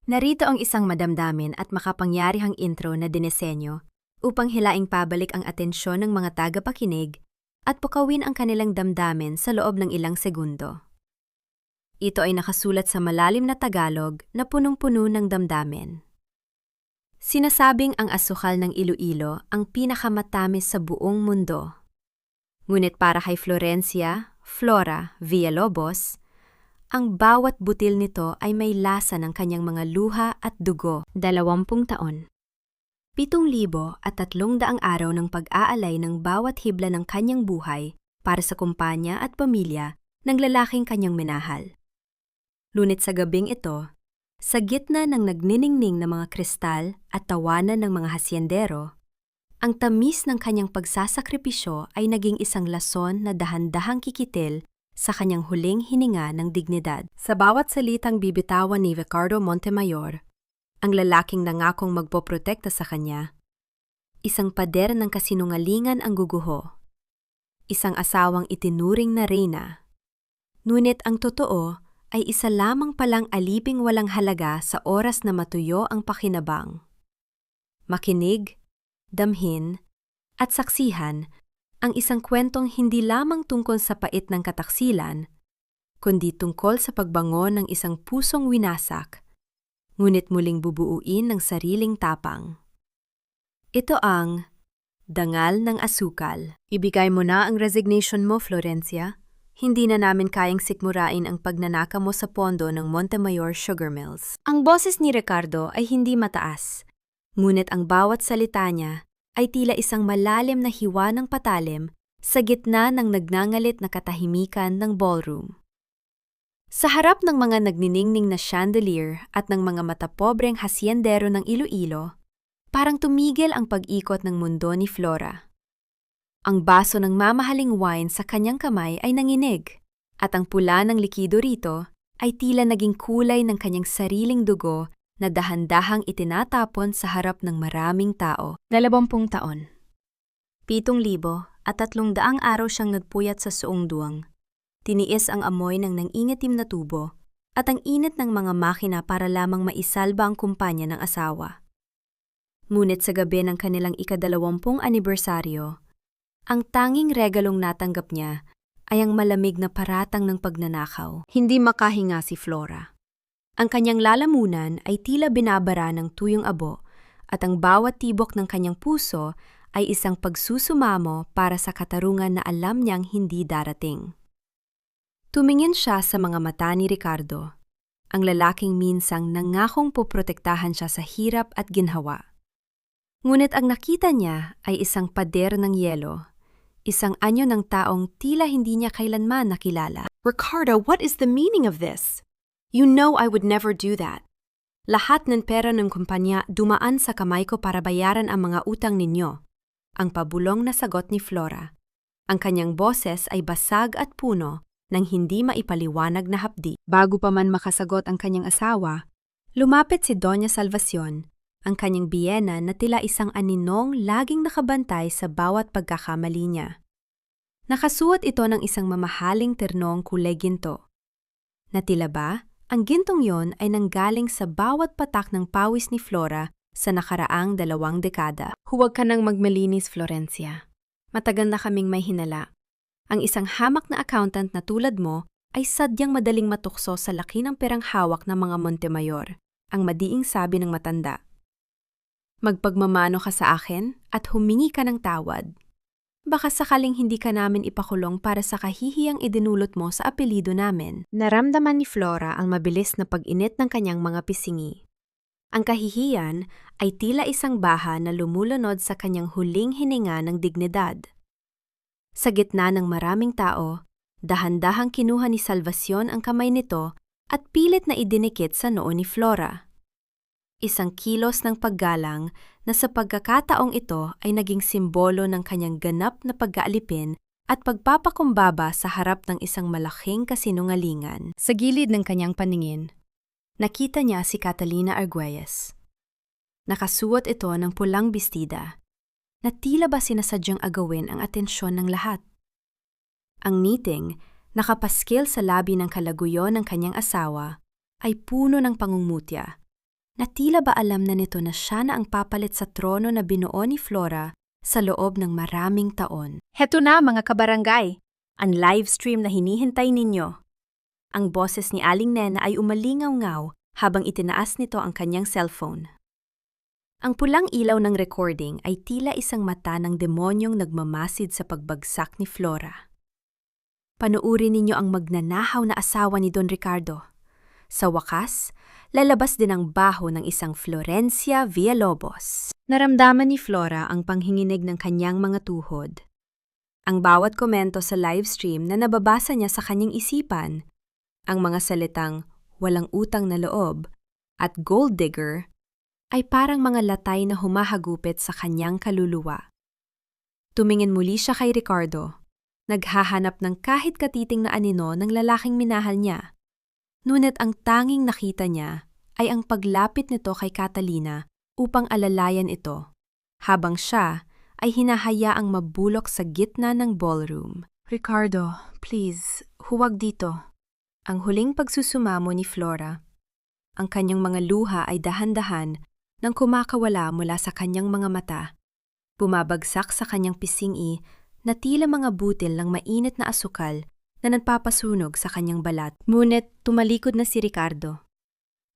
Narito ang isang madamdamin at makapangyarihang intro na dinesenyo upang hilaing pabalik ang atensyon ng mga tagapakinig at pukawin ang kanilang damdamin sa loob ng ilang segundo. Ito ay nakasulat sa malalim na Tagalog na punong-puno ng damdamin. Sinasabing ang asukal ng Iloilo ang pinakamatamis sa buong mundo. Ngunit para kay Florencia, Flora, Villalobos, ang bawat butil nito ay may lasa ng kanyang mga luha at dugo. 20 taon. 7,300 araw ng pag-aalay ng bawat hibla ng kanyang buhay para sa kumpanya at pamilya ng lalaking kanyang minahal. Ngunit sa gabing ito, sa gitna ng nagniningning na mga kristal at tawanan ng mga hasyendero, ang tamis ng kanyang pagsasakripisyo ay naging isang lason na dahan-dahang kikitil sa kanyang huling hininga ng dignidad. Sa bawat salitang bibitawan ni Ricardo Montemayor, ang lalaking nangakong magpoprotekta sa kanya, isang pader ng kasinungalingan ang guguho, isang asawang itinuring na reyna. Ngunit ang totoo ay isa lamang palang aliping walang halaga sa oras na matuyo ang pakinabang. Makinig, damhin, at saksihan ang isang kwentong hindi lamang tungkol sa pait ng kataksilan, kundi tungkol sa pagbango ng isang pusong winasak, ngunit muling bubuuin ng sariling tapang. Ito ang Dangal ng Asukal. Ibigay mo na ang resignation mo, Florencia. Hindi na namin kayang sikmurain ang pagnanaka mo sa pondo ng Montemayor Sugar Mills. Ang boses ni Ricardo ay hindi mataas, ngunit ang bawat salita niya ay tila isang malalim na hiwa ng patalim sa gitna ng nagngangalit na katahimikan ng ballroom. Sa harap ng mga nagniningning na chandelier at ng mga matapobreng hasyendero ng Iloilo, parang tumigil ang pag-ikot ng mundo ni Flora. Ang baso ng mamahaling wine sa kanyang kamay ay nanginig, at ang pula ng likido rito ay tila naging kulay ng kanyang sariling dugo na dahan-dahang itinatapon sa harap ng maraming tao. 20 taon. 7,300 araw siyang nagpuyat sa suong duwang. Tiniis ang amoy ng nangingitim na tubo at ang init ng mga makina para lamang maisalba ang kumpanya ng asawa. Ngunit sa gabi ng kanilang ika-20 anibersaryo, ang tanging regalong natanggap niya ay ang malamig na paratang ng pagnanakaw. Hindi makahinga si Flora. Ang kanyang lalamunan ay tila binabara ng tuyong abo at ang bawat tibok ng kanyang puso ay isang pagsusumamo para sa katarungan na alam niyang hindi darating. Tumingin siya sa mga mata ni Ricardo, ang lalaking minsang nangakong poprotektahan siya sa hirap at ginhawa. Ngunit ang nakita niya ay isang pader ng yelo, isang anyo ng taong tila hindi niya kailanman nakilala. Ricardo, what is the meaning of this? You know I would never do that. Lahat ng pera ng kumpanya dumaan sa kamay ko para bayaran ang mga utang ninyo. Ang pabulong na sagot ni Flora. Ang kanyang boses ay basag at puno ng hindi maipaliwanag na hapdi. Bago pa man makasagot ang kanyang asawa, lumapit si Doña Salvacion, ang kanyang biyena na tila isang aninong laging nakabantay sa bawat pagkakamali niya. Nakasuot ito ng isang mamahaling ternong kulay ginto. Na tila ba, ang gintong yon ay nanggaling sa bawat patak ng pawis ni Flora sa nakaraang 2 dekada. Huwag ka nang magmalinis, Florencia. Matagal na kaming may hinala. Ang isang hamak na accountant na tulad mo ay sadyang madaling matukso sa laki ng perang hawak ng mga Montemayor, ang madiing sabi ng matanda. Magpagmamano ka sa akin at humingi ka ng tawad. Baka sakaling hindi ka namin ipakulong para sa kahihiyang idinulot mo sa apelyido namin. Naramdaman ni Flora ang mabilis na pag-init ng kanyang mga pisingi. Ang kahihiyan ay tila isang baha na lumulunod sa kanyang huling hininga ng dignidad. Sa gitna ng maraming tao, dahan-dahang kinuha ni Salvacion ang kamay nito at pilit na idinikit sa noo ni Flora. Isang kilos ng paggalang na sa pagkakataong ito ay naging simbolo ng kanyang ganap na pag-aalipin at pagpapakumbaba sa harap ng isang malaking kasinungalingan. Sa gilid ng kanyang paningin, nakita niya si Catalina Argüelles. Nakasuot ito ng pulang bestida, na tila ba sinasadyang agawin ang atensyon ng lahat. Ang ngiting, nakapaskil sa labi ng kalaguyo ng kanyang asawa, ay puno ng pangungmutya, na tila ba alam na nito na siya na ang papalit sa trono na binuo ni Flora sa loob ng maraming taon. Heto na mga kabarangay, ang live stream na hinihintay ninyo. Ang boses ni Aling Nena ay umalingaw-ngaw habang itinaas nito ang kanyang cellphone. Ang pulang ilaw ng recording ay tila isang mata ng demonyong nagmamasid sa pagbagsak ni Flora. Panuuri ninyo ang magnanahaw na asawa ni Don Ricardo. Sa wakas, lalabas din ang baho ng isang Florencia Villalobos. Naramdaman ni Flora ang panghinginig ng kanyang mga tuhod. Ang bawat komento sa livestream na nababasa niya sa kanyang isipan, ang mga salitang walang utang na loob at gold digger, ay parang mga latay na humahagupit sa kanyang kaluluwa. Tumingin muli siya kay Ricardo, naghahanap ng kahit katiting na anino ng lalaking minahal niya. Ngunit ang tanging nakita niya ay ang paglapit nito kay Catalina upang alalayan ito, habang siya ay hinahayaang mabulok sa gitna ng ballroom. Ricardo, please, huwag dito. Ang huling pagsusumamo ni Flora. Ang kanyang mga luha ay dahan-dahan nang kumakawala mula sa kanyang mga mata. Bumabagsak sa kanyang pisngi na tila mga butil ng mainit na asukal na nagpapasunog sa kanyang balat. Ngunit tumalikod na si Ricardo.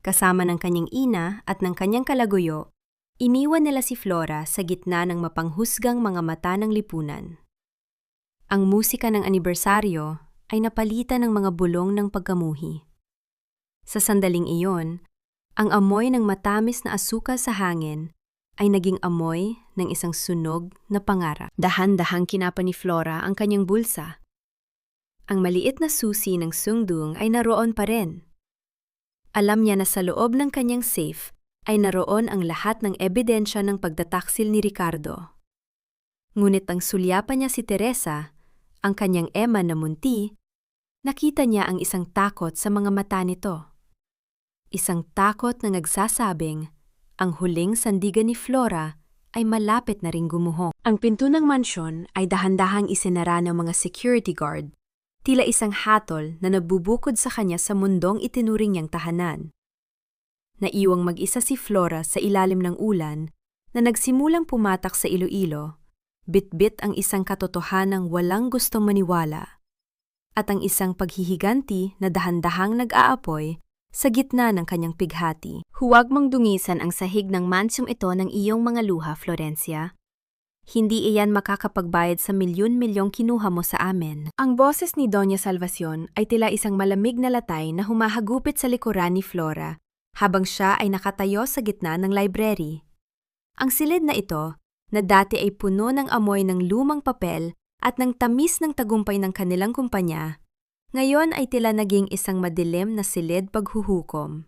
Kasama ng kanyang ina at ng kanyang kalaguyo, iniwan nila si Flora sa gitna ng mapanghusgang mga mata ng lipunan. Ang musika ng anibersaryo ay napalitan ng mga bulong ng pagkamuhi. Sa sandaling iyon, ang amoy ng matamis na asukal sa hangin ay naging amoy ng isang sunog na pangarap. Dahan-dahang kinapa ni Flora ang kanyang bulsa. Ang maliit na susi ng sungdung ay naroon pa rin. Alam niya na sa loob ng kanyang safe ay naroon ang lahat ng ebidensya ng pagtataksil ni Ricardo. Ngunit ang sulyapan niya si Teresa, ang kanyang ema na munti, nakita niya ang isang takot sa mga mata nito. Isang takot na nagsasabing ang huling sandigan ni Flora ay malapit na ring gumuho. Ang pinto ng mansyon ay dahan-dahang isinara ng mga security guard, tila isang hatol na nagbubukod sa kanya sa mundong itinuring niyang tahanan. Naiwang mag-isa si Flora sa ilalim ng ulan na nagsimulang pumatak sa Iloilo, bit-bit ang isang katotohanang walang gustong maniwala, at ang isang paghihiganti na dahan-dahang nag-aapoy sa gitna ng kanyang pighati. Huwag mong dungisan ang sahig ng mansyong ito ng iyong mga luha, Florencia. Hindi iyan makakapagbayad sa milyon-milyong kinuha mo sa amin. Ang boses ni Doña Salvacion ay tila isang malamig na latay na humahagupit sa likuran ni Flora habang siya ay nakatayo sa gitna ng library. Ang silid na ito, na dati ay puno ng amoy ng lumang papel at ng tamis ng tagumpay ng kanilang kumpanya, ngayon ay tila naging isang madilim na silid paghuhukom.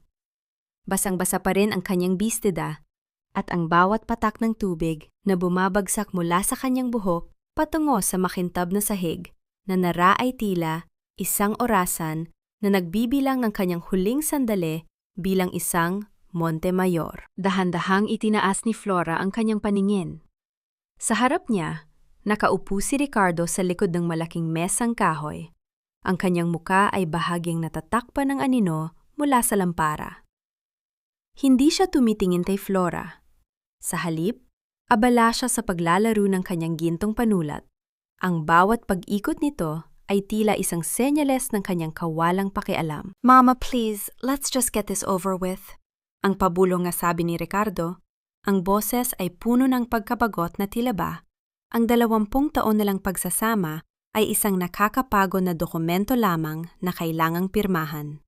Basang-basa pa rin ang kanyang bistida at ang bawat patak ng tubig na bumabagsak mula sa kanyang buhok patungo sa makintab na sahig na nara ay tila isang orasan na nagbibilang ng kanyang huling sandali bilang isang Montemayor. Dahan-dahang itinaas ni Flora ang kanyang paningin. Sa harap niya, nakaupo si Ricardo sa likod ng malaking mesang kahoy. Ang kanyang muka ay bahagyang natatakpan ng anino mula sa lampara. Hindi siya tumitingin kay Flora. Sa halip, abala siya sa paglalaro ng kanyang gintong panulat. Ang bawat pag-ikot nito ay tila isang senyales ng kanyang kawalang pakialam. "Mama, please, let's just get this over with." Ang pabulong nga sabi ni Ricardo, ang boses ay puno ng pagkabagot na tila ba ang 20 taon na lang pagsasama ay isang nakakapagod na dokumento lamang na kailangang pirmahan.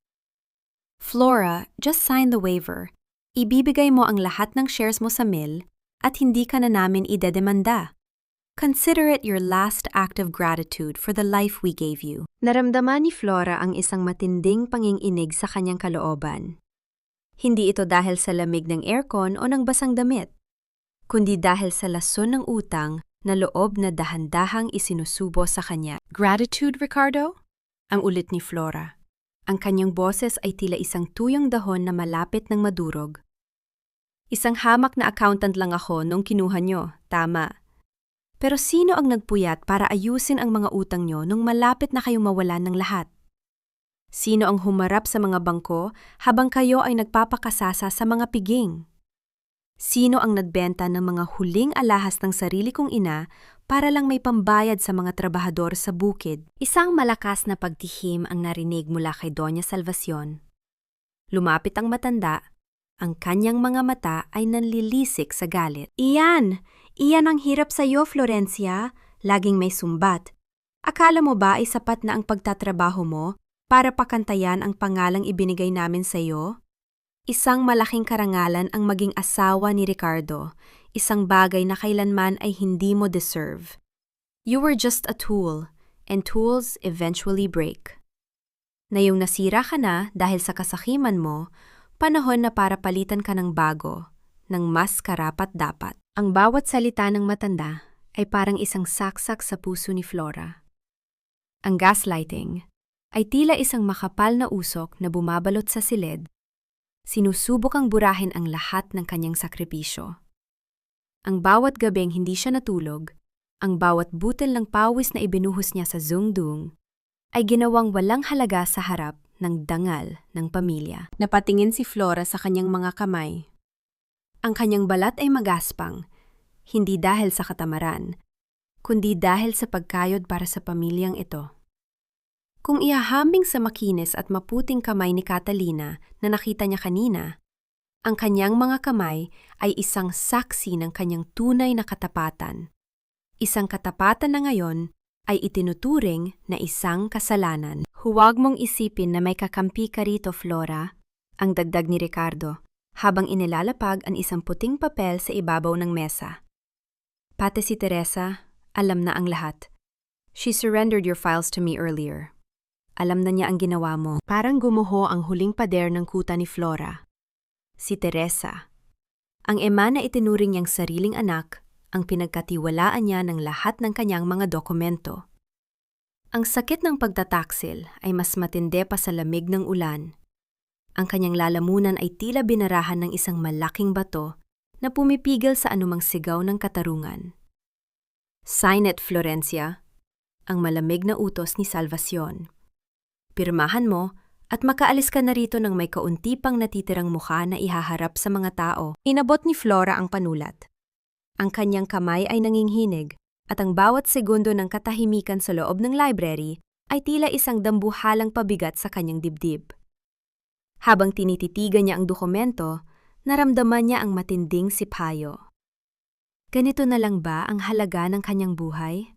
"Flora, just sign the waiver. Ibibigay mo ang lahat ng shares mo sa mill at hindi ka na namin idedemanda. Consider it your last act of gratitude for the life we gave you." Naramdaman ni Flora ang isang matinding panginginig sa kanyang kalooban. Hindi ito dahil sa lamig ng aircon o ng basang damit, kundi dahil sa lason ng utang na loob na dahan-dahang isinusubo sa kanya. "Gratitude, Ricardo?" Ang ulit ni Flora. Ang kanyang boses ay tila isang tuyong dahon na malapit ng madurog. "Isang hamak na accountant lang ako nung kinuha nyo, tama. Pero sino ang nagpuyat para ayusin ang mga utang nyo nung malapit na kayong mawalan ng lahat? Sino ang humarap sa mga bangko habang kayo ay nagpapakasasa sa mga piging? Sino ang nagbenta ng mga huling alahas ng sarili kong ina para lang may pambayad sa mga trabahador sa bukid? Isang malakas na pagtihim ang narinig mula kay Doña Salvacion. Lumapit ang matanda, ang kanyang mga mata ay nanlilisik sa galit. Iyan! Iyan ang hirap sa iyo, Florencia. Laging may sumbat. Akala mo ba ay sapat na ang pagtatrabaho mo para pakantayan ang pangalang ibinigay namin sa iyo? Isang malaking karangalan ang maging asawa ni Ricardo, isang bagay na kailanman ay hindi mo deserve. You were just a tool, and tools eventually break. Ngayong nasira ka na dahil sa kasakiman mo, panahon na para palitan ka ng bago, ng mas karapat-dapat. Ang bawat salita ng matanda ay parang isang saksak sa puso ni Flora. Ang gaslighting ay tila isang makapal na usok na bumabalot sa silid. Sinusubok ang burahin ang lahat ng kanyang sakripisyo. Ang bawat gabing hindi siya natulog, ang bawat butil ng pawis na ibinuhos niya sa zungdung, ay ginawang walang halaga sa harap ng dangal ng pamilya. Napatingin si Flora sa kanyang mga kamay. Ang kanyang balat ay magaspang, hindi dahil sa katamaran, kundi dahil sa pagkayod para sa pamilyang ito. Kung ihahambing sa makinis at maputing kamay ni Catalina na nakita niya kanina, ang kanyang mga kamay ay isang saksi ng kanyang tunay na katapatan. Isang katapatan na ngayon ay itinuturing na isang kasalanan. Huwag mong isipin na may kakampi ka rito, Flora, ang dagdag ni Ricardo, habang inilalapag ang isang puting papel sa ibabaw ng mesa. Pati si Teresa, alam na ang lahat. She surrendered your files to me earlier. Alam na niya ang ginawa mo. Parang gumuho ang huling pader ng kuta ni Flora. Si Teresa. Ang ema na itinuring niyang sariling anak, ang pinagkatiwalaan niya ng lahat ng kanyang mga dokumento. Ang sakit ng pagtataksil ay mas matindi pa sa lamig ng ulan. Ang kanyang lalamunan ay tila binarahan ng isang malaking bato na pumipigil sa anumang sigaw ng katarungan. Sign it, Florencia, ang malamig na utos ni Salvacion. Pirmahan mo at makaalis ka na rito ng may kaunti pang natitirang mukha na ihaharap sa mga tao. Inabot ni Flora ang panulat. Ang kanyang kamay ay nanginghinig at ang bawat segundo ng katahimikan sa loob ng library ay tila isang dambuhalang pabigat sa kanyang dibdib. Habang tinititigan niya ang dokumento, naramdaman niya ang matinding sipayo. Ganito na lang ba ang halaga ng kanyang buhay?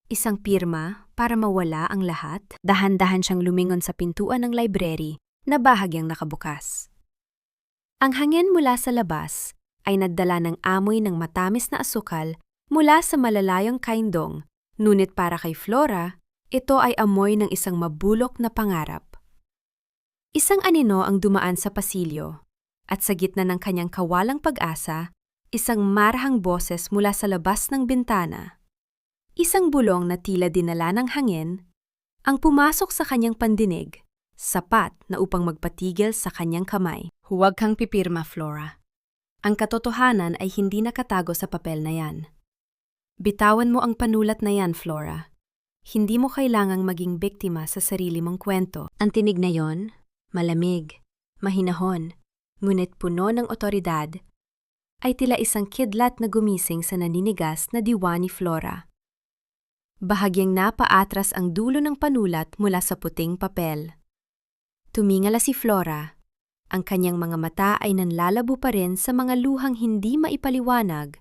Isang pirma para mawala ang lahat? Dahan-dahan siyang lumingon sa pintuan ng library na bahagyang nakabukas. Ang hangin mula sa labas ay nagdala ng amoy ng matamis na asukal mula sa malalayong kaindong, ngunit para kay Flora, ito ay amoy ng isang mabulok na pangarap. Isang anino ang dumaan sa pasilyo, at sa gitna ng kanyang kawalang pag-asa, isang marahang boses mula sa labas ng bintana. Isang bulong na tila dinala ng hangin, ang pumasok sa kanyang pandinig, sapat na upang magpatigil sa kanyang kamay. Huwag kang pipirma, Flora. Ang katotohanan ay hindi nakatago sa papel na yan. Bitawan mo ang panulat na yan, Flora. Hindi mo kailangang maging biktima sa sarili mong kwento. Ang tinig na yon, malamig, mahinahon, ngunit puno ng otoridad, ay tila isang kidlat na gumising sa naninigas na diwa ni Flora. Bahagyang napaatras ang dulo ng panulat mula sa puting papel. Tumingala si Flora. Ang kanyang mga mata ay nanlalabo pa rin sa mga luhang hindi maipaliwanag.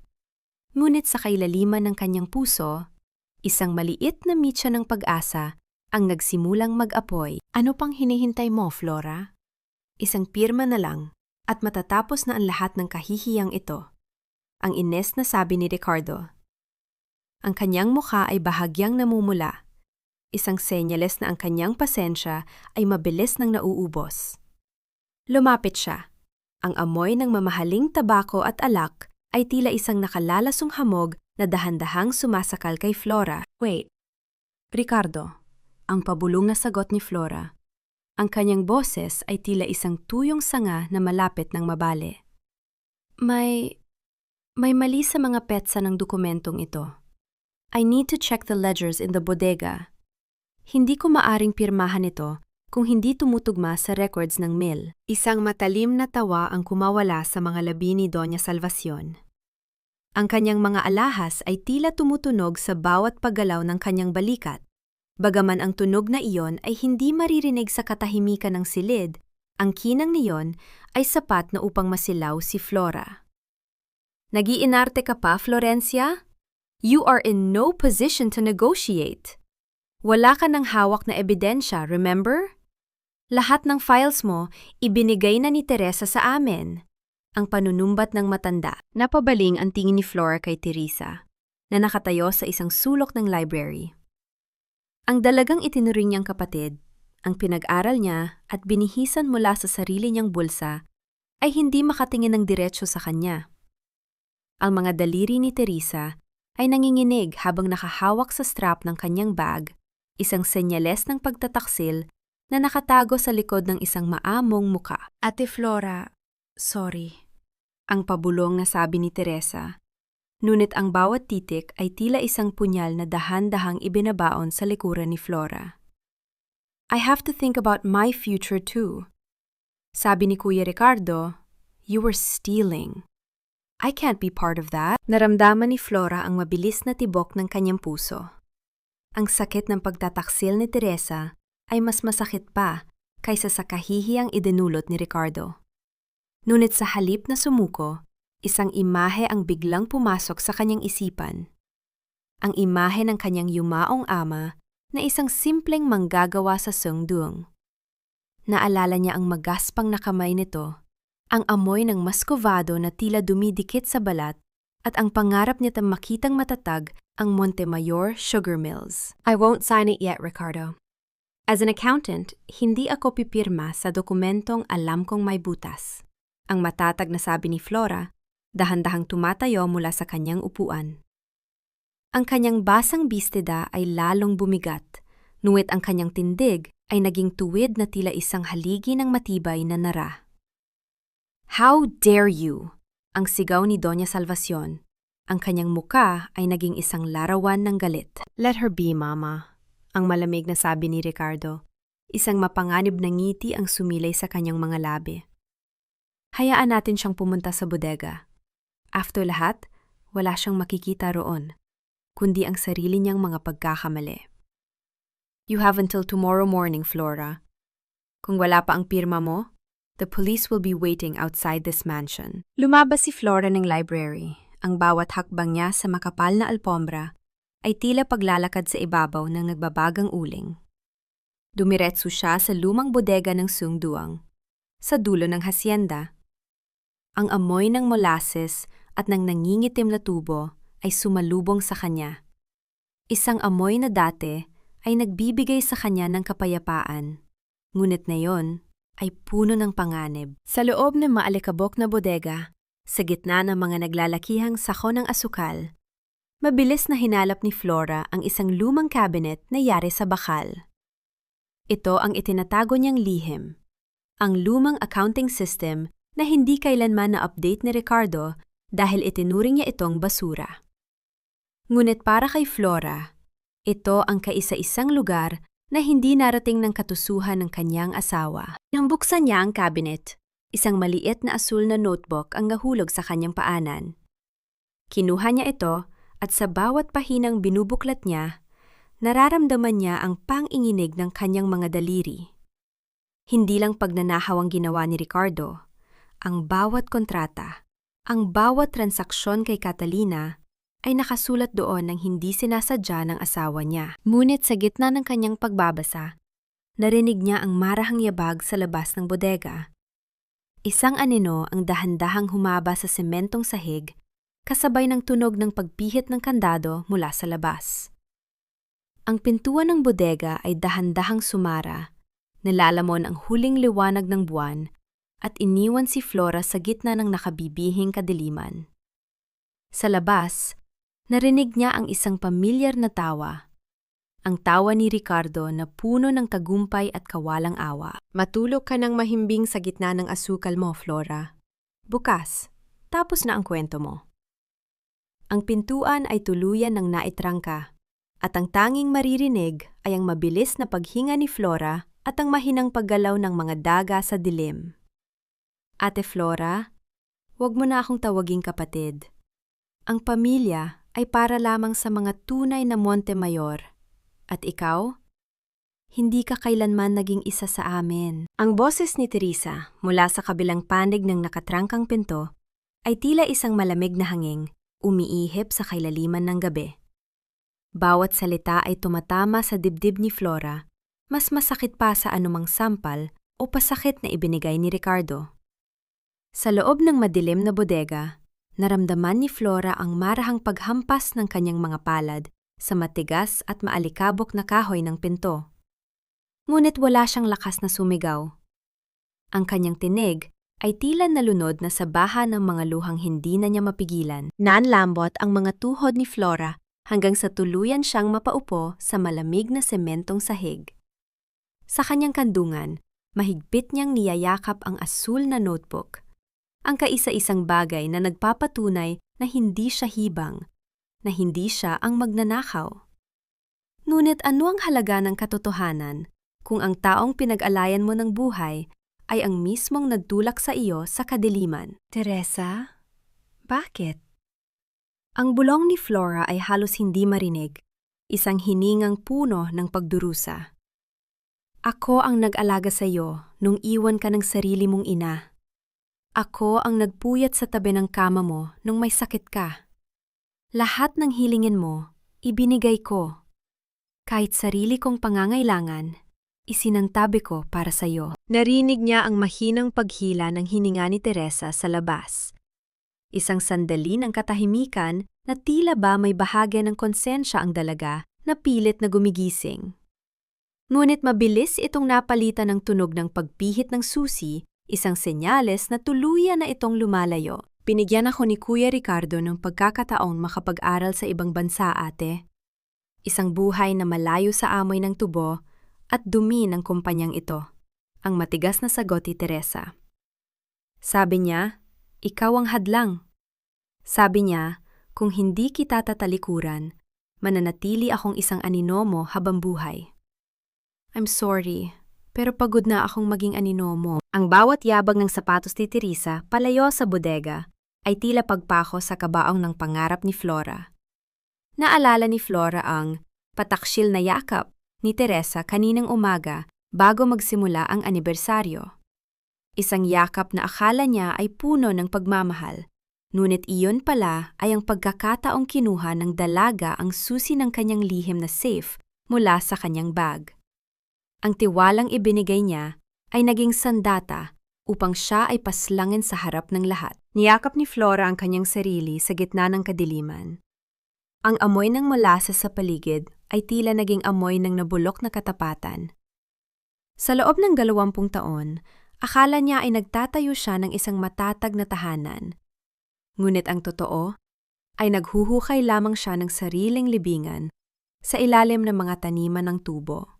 Ngunit sa kailaliman ng kanyang puso, isang maliit na mitya ng pag-asa ang nagsimulang mag-apoy. Ano pang hinihintay mo, Flora? Isang pirma na lang at matatapos na ang lahat ng kahihiyang ito. Ang ines na sabi ni Ricardo. Ang kanyang mukha ay bahagyang namumula. Isang senyales na ang kanyang pasensya ay mabilis nang nauubos. Lumapit siya. Ang amoy ng mamahaling tabako at alak ay tila isang nakalalasong hamog na dahan-dahang sumasakal kay Flora. Wait. Ricardo, ang pabulong na sagot ni Flora. Ang kanyang boses ay tila isang tuyong sanga na malapit ng mabali. May mali sa mga petsa ng dokumentong ito. I need to check the ledgers in the bodega. Hindi ko maaring pirmahan ito kung hindi tumutugma sa records ng mill. Isang matalim na tawa ang kumawala sa mga labi ni Doña Salvacion. Ang kanyang mga alahas ay tila tumutunog sa bawat paggalaw ng kanyang balikat. Bagaman ang tunog na iyon ay hindi maririnig sa katahimikan ng silid, ang kinang niyon ay sapat na upang masilaw si Flora. Nag-iinarte ka pa, Florencia? You are in no position to negotiate. Wala ka ng hawak na ebidensya, remember? Lahat ng files mo, ibinigay na ni Teresa sa amin. Ang panunumbat ng matanda. Napabaling ang tingin ni Flora kay Teresa, na nakatayo sa isang sulok ng library. Ang dalagang itinuring niyang kapatid, ang pinag-aral niya at binihisan mula sa sarili niyang bulsa, ay hindi makatingin ng diretsyo sa kanya. Ang mga daliri ni Teresa ay nanginginig habang nakahawak sa strap ng kanyang bag, isang senyales ng pagtataksil na nakatago sa likod ng isang maamong muka. Ate Flora, sorry. Ang pabulong na sabi ni Teresa. Ngunit ang bawat titik ay tila isang punyal na dahan-dahang ibinabaon sa likuran ni Flora. I have to think about my future too. Sabi ni Kuya Ricardo, you were stealing. I can't be part of that. Naramdaman ni Flora ang mabilis na tibok ng kanyang puso. Ang sakit ng pagtataksil ni Teresa ay mas masakit pa kaysa sa kahihiyang idinulot ni Ricardo. Ngunit sa halip na sumuko, isang imahe ang biglang pumasok sa kanyang isipan. Ang imahe ng kanyang yumaong ama na isang simpleng manggagawa sa sungduong. Naalala niya ang magaspang na kamay nito, ang amoy ng maskovado na tila dumidikit sa balat at ang pangarap niya makitang matatag ang Montemayor Sugar Mills. I won't sign it yet, Ricardo. As an accountant, hindi ako pipirma sa dokumentong alam kong may butas. Ang matatag na sabi ni Flora, dahan-dahang tumatayo mula sa kanyang upuan. Ang kanyang basang bistida ay lalong bumigat, ngunit ang kanyang tindig ay naging tuwid na tila isang haligi ng matibay na nara. How dare you? Ang sigaw ni Doña Salvacion. Ang kanyang muka ay naging isang larawan ng galit. Let her be, Mama. Ang malamig na sabi ni Ricardo. Isang mapanganib na ngiti ang sumilay sa kanyang mga labi. Hayaan natin siyang pumunta sa bodega. After lahat, wala siyang makikita roon, kundi ang sarili niyang mga pagkakamali. You have until tomorrow morning, Flora. Kung wala pa ang pirma mo, the police will be waiting outside this mansion. Lumabas si Flora ng library. Ang bawat hakbang niya sa makapal na alpombra ay tila paglalakad sa ibabaw ng nagbabagang uling. Dumiretso siya sa lumang bodega ng sungduang, sa dulo ng hasyenda. Ang amoy ng molasses at ng nangingitim na tubo ay sumalubong sa kanya. Isang amoy na dati ay nagbibigay sa kanya ng kapayapaan, ngunit ngayon ay puno ng panganib. Sa loob ng maalikabok na bodega, sa gitna ng mga naglalakihang sako ng asukal, mabilis na hinalap ni Flora ang isang lumang cabinet na yari sa bakal. Ito ang itinatago niyang lihim, ang lumang accounting system na hindi kailanman na-update ni Ricardo dahil itinuring niya itong basura. Ngunit para kay Flora, ito ang kaisa-isang lugar na hindi narating ng katusuhan ng kanyang asawa. Nang buksan niya ang cabinet, isang maliit na asul na notebook ang nahulog sa kanyang paanan. Kinuha niya ito at sa bawat pahinang binubuklat niya, nararamdaman niya ang pang-inginig ng kanyang mga daliri. Hindi lang pagnanahaw ang ginawa ni Ricardo, ang bawat kontrata, ang bawat transaksyon kay Catalina ay nakasulat doon ng hindi sinasadya ng asawa niya. Ngunit sa gitna ng kanyang pagbabasa, narinig niya ang marahang yabag sa labas ng bodega. Isang anino ang dahan-dahang humaba sa sementong sahig, kasabay ng tunog ng pagpihit ng kandado mula sa labas. Ang pintuan ng bodega ay dahan-dahang sumara, nilalamon ang huling liwanag ng buwan, at iniwan si Flora sa gitna ng nakabibihing kadiliman. Sa labas, narinig niya ang isang pamilyar na tawa, ang tawa ni Ricardo na puno ng tagumpay at kawalang awa. Matulog ka ng mahimbing sa gitna ng asukal mo, Flora. Bukas, tapos na ang kwento mo. Ang pintuan ay tuluyan ng naitrangka, at ang tanging maririnig ay ang mabilis na paghinga ni Flora at ang mahinang paggalaw ng mga daga sa dilim. Ate Flora, huwag mo na akong tawaging kapatid. Ang pamilya ay para lamang sa mga tunay na Montemayor. At ikaw? Hindi ka kailanman naging isa sa amin. Ang boses ni Teresa mula sa kabilang panig ng nakatrangkang pinto ay tila isang malamig na hangin, umiihip sa kailaliman ng gabi. Bawat salita ay tumatama sa dibdib ni Flora, mas masakit pa sa anumang sampal o pasakit na ibinigay ni Ricardo. Sa loob ng madilim na bodega, naramdaman ni Flora ang marahang paghampas ng kanyang mga palad sa matigas at maalikabok na kahoy ng pinto. Ngunit wala siyang lakas na sumigaw. Ang kanyang tinig ay tila nalunod na sa baha ng mga luhang hindi na niya mapigilan. Nanlambot ang mga tuhod ni Flora hanggang sa tuluyan siyang mapaupo sa malamig na sementong sahig. Sa kanyang kandungan, mahigpit niyang niyayakap ang asul na notebook. Ang kaisa-isang bagay na nagpapatunay na hindi siya hibang, na hindi siya ang magnanakaw. Ngunit ano ang halaga ng katotohanan kung ang taong pinag-alayan mo ng buhay ay ang mismong nagtulak sa iyo sa kadiliman? Teresa? Bakit? Ang bulong ni Flora ay halos hindi marinig, isang hiningang puno ng pagdurusa. Ako ang nag-alaga sa iyo nung iwan ka ng sarili mong ina. Ako ang nagpuyat sa tabi ng kama mo nung may sakit ka. Lahat ng hilingin mo, ibinigay ko. Kahit sarili kong pangangailangan, isinantabi ko para sa iyo. Narinig niya ang mahinang paghila ng hininga ni Teresa sa labas. Isang sandali ng katahimikan na tila ba may bahagi ng konsensya ang dalaga na pilit na gumigising. Ngunit mabilis itong napalitan ng tunog ng pagpihit ng susi, isang senyales na tuluyan na itong lumalayo. Pinigyan ako ni Kuya Ricardo ng pagkakataong makapag-aral sa ibang bansa, ate. Isang buhay na malayo sa amoy ng tubo at dumi ng kumpanyang ito. Ang matigas na sagot ni Teresa. Sabi niya, ikaw ang hadlang. Sabi niya, kung hindi kita tatalikuran, mananatili akong isang aninomo habang buhay. I'm sorry, pero pagod na akong maging aninomo. Ang bawat yabag ng sapatos ni Teresa palayo sa bodega ay tila pagpako sa kabaong ng pangarap ni Flora. Naalala ni Flora ang pataksil na yakap ni Teresa kaninang umaga bago magsimula ang anibersaryo. Isang yakap na akala niya ay puno ng pagmamahal, ngunit iyon pala ay ang pagkakataong kinuha ng dalaga ang susi ng kanyang lihim na safe mula sa kanyang bag. Ang tiwalang ibinigay niya ay naging sandata upang siya ay paslangin sa harap ng lahat. Niyakap ni Flora ang kanyang sarili sa gitna ng kadiliman. Ang amoy ng molasses sa paligid ay tila naging amoy ng nabulok na katapatan. Sa loob ng 20 taon, akala niya ay nagtatayo siya ng isang matatag na tahanan. Ngunit ang totoo ay naghuhukay lamang siya ng sariling libingan sa ilalim ng mga taniman ng tubo.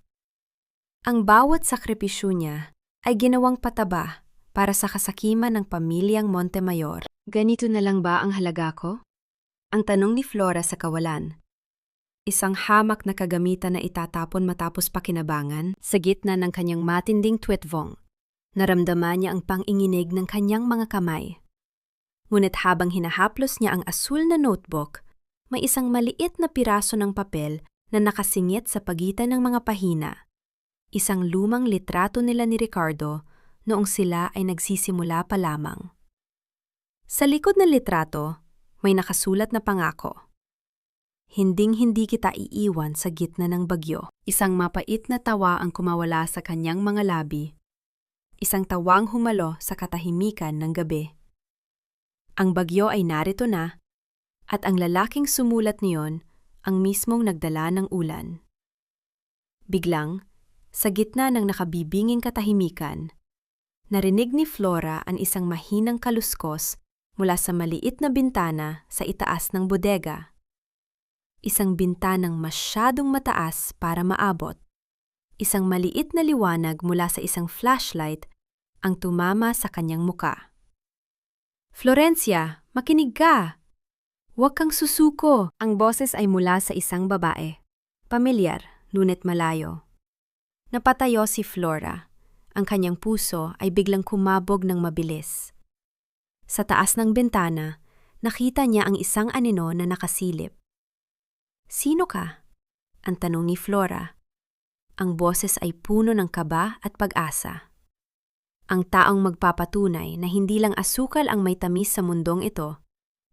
Ang bawat sakripisyo niya ay ginawang pataba para sa kasakiman ng pamilyang Montemayor. Ganito na lang ba ang halaga ko? Ang tanong ni Flora sa kawalan. Isang hamak na kagamitan na itatapon matapos pakinabangan sa gitna ng kanyang matinding twitwong. Naramdaman niya ang panginginig ng kanyang mga kamay. Ngunit habang hinahaplos niya ang asul na notebook, may isang maliit na piraso ng papel na nakasingit sa pagitan ng mga pahina. Isang lumang litrato nila ni Ricardo noong sila ay nagsisimula pa lamang. Sa likod ng litrato, may nakasulat na pangako. Hinding-hindi kita iiwan sa gitna ng bagyo. Isang mapait na tawa ang kumawala sa kanyang mga labi. Isang tawang humalo sa katahimikan ng gabi. Ang bagyo ay narito na, at ang lalaking sumulat niyon ang mismong nagdala ng ulan. Biglang, sa gitna ng nakabibinging katahimikan, narinig ni Flora ang isang mahinang kaluskos mula sa maliit na bintana sa itaas ng bodega. Isang bintanang masyadong mataas para maabot. Isang maliit na liwanag mula sa isang flashlight ang tumama sa kanyang muka. Florencia, makinig ka! Huwag kang susuko! Ang boses ay mula sa isang babae. Pamilyar, ngunit malayo. Napatayo si Flora. Ang kanyang puso ay biglang kumabog ng mabilis. Sa taas ng bintana, nakita niya ang isang anino na nakasilip. "Sino ka?" ang tanong ni Flora. Ang boses ay puno ng kaba at pag-asa. Ang taong magpapatunay na hindi lang asukal ang may tamis sa mundong ito,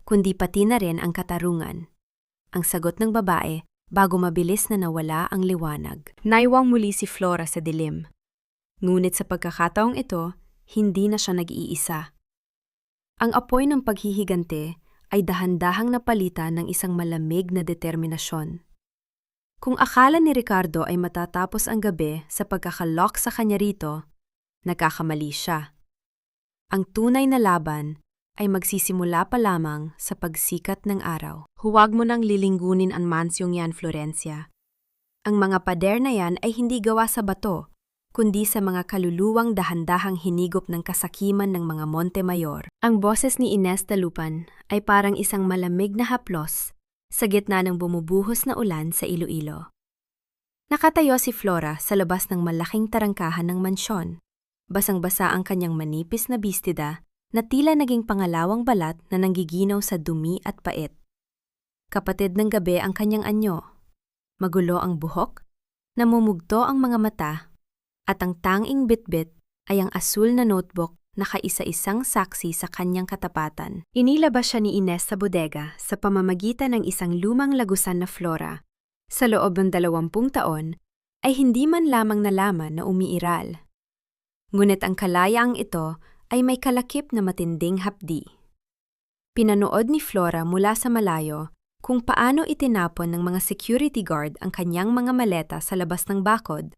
kundi pati na rin ang katarungan. Ang sagot ng babae bago mabilis na nawala ang liwanag. Naiwang muli si Flora sa dilim. Ngunit sa pagkakataong ito, hindi na siya nag-iisa. Ang apoy ng paghihigante ay dahan-dahang napalitan ng isang malamig na determinasyon. Kung akala ni Ricardo ay matatapos ang gabi sa pagkakalock sa kanya rito, nagkakamali siya. Ang tunay na laban ay magsisimula pa lamang sa pagsikat ng araw. Huwag mo nang lilinggunin ang mansyong yan, Florencia. Ang mga pader na yan ay hindi gawa sa bato, kundi sa mga kaluluwang dahan-dahang hinigop ng kasakiman ng mga Montemayor. Ang boses ni Inés Dalupan ay parang isang malamig na haplos sa gitna ng bumubuhos na ulan sa Iloilo. Nakatayo si Flora sa labas ng malaking tarangkahan ng mansyon. Basang-basa ang kanyang manipis na bistida na tila naging pangalawang balat na nanggiginaw sa dumi at pait. Kapatid ng gabi ang kanyang anyo. Magulo ang buhok, namumugto ang mga mata, at ang tanging bitbit ay ang asul na notebook na kaisa-isang saksi sa kanyang katapatan. Inilabas siya ni Inés sa bodega sa pamamagitan ng isang lumang lagusan na Flora. Sa loob ng 20 taon, ay hindi man lamang nalaman na umiiral. Ngunit ang kalayaang ito ay may kalakip na matinding hapdi. Pinanood ni Flora mula sa malayo kung paano itinapon ng mga security guard ang kanyang mga maleta sa labas ng bakod,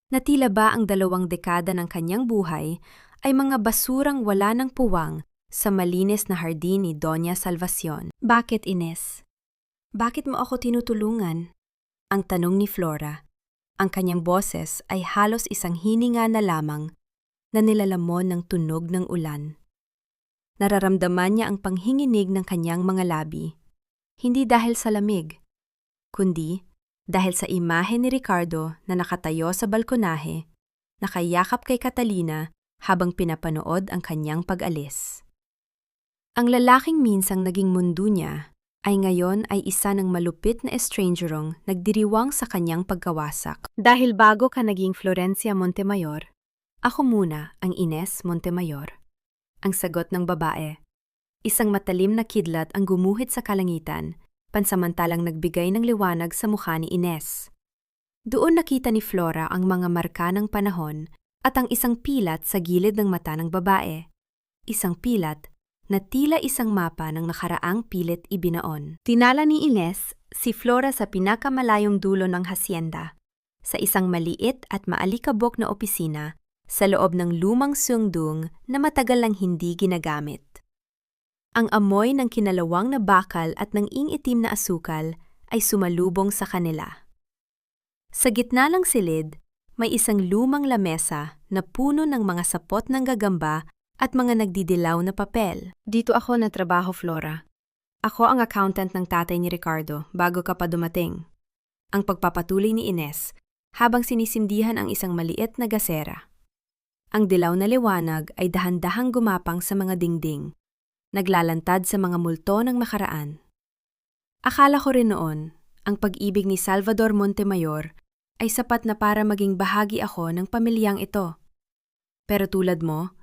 na tila ba ang 2 dekada ng kanyang buhay ay mga basurang wala ng puwang sa malinis na hardin ni Doña Salvacion. "Bakit, Inés? Bakit mo ako tinutulungan?" ang tanong ni Flora. Ang kanyang boses ay halos isang hininga na lamang na nilalamon ng tunog ng ulan. Nararamdaman niya ang panghinginig ng kanyang mga labi, hindi dahil sa lamig, kundi dahil sa imahe ni Ricardo na nakatayo sa balkonahe, nakayakap kay Catalina habang pinapanood ang kanyang pag-alis. Ang lalaking minsang naging mundo niya ay ngayon ay isa ng malupit na estrangerong nagdiriwang sa kanyang pagkawasak. "Dahil bago ka naging Florencia Montemayor, ako muna ang Inés Montemayor," ang sagot ng babae. Isang matalim na kidlat ang gumuhit sa kalangitan, pansamantalang nagbigay ng liwanag sa mukha ni Inés. Doon nakita ni Flora ang mga marka ng panahon at ang isang pilat sa gilid ng mata ng babae. Isang pilat na tila isang mapa ng nakaraang pilit ibinaon. Tinala ni Inés si Flora sa pinakamalayong dulo ng hasyenda, sa isang maliit at maalikabok na opisina sa loob ng lumang sungdung na matagal lang hindi ginagamit. Ang amoy ng kinalawang na bakal at ng ing-itim na asukal ay sumalubong sa kanila. Sa gitna ng silid, may isang lumang lamesa na puno ng mga sapot ng gagamba at mga nagdidilaw na papel. "Dito ako natrabaho, Flora. Ako ang accountant ng tatay ni Ricardo bago ka pa dumating." Ang pagpapatuloy ni Inés habang sinisindihan ang isang maliit na gasera. Ang dilaw na liwanag ay dahan-dahang gumapang sa mga dingding, naglalantad sa mga multo ng makaraan. Akala ko rin noon, ang pag-ibig ni Salvador Montemayor ay sapat na para maging bahagi ako ng pamilyang ito. Pero tulad mo,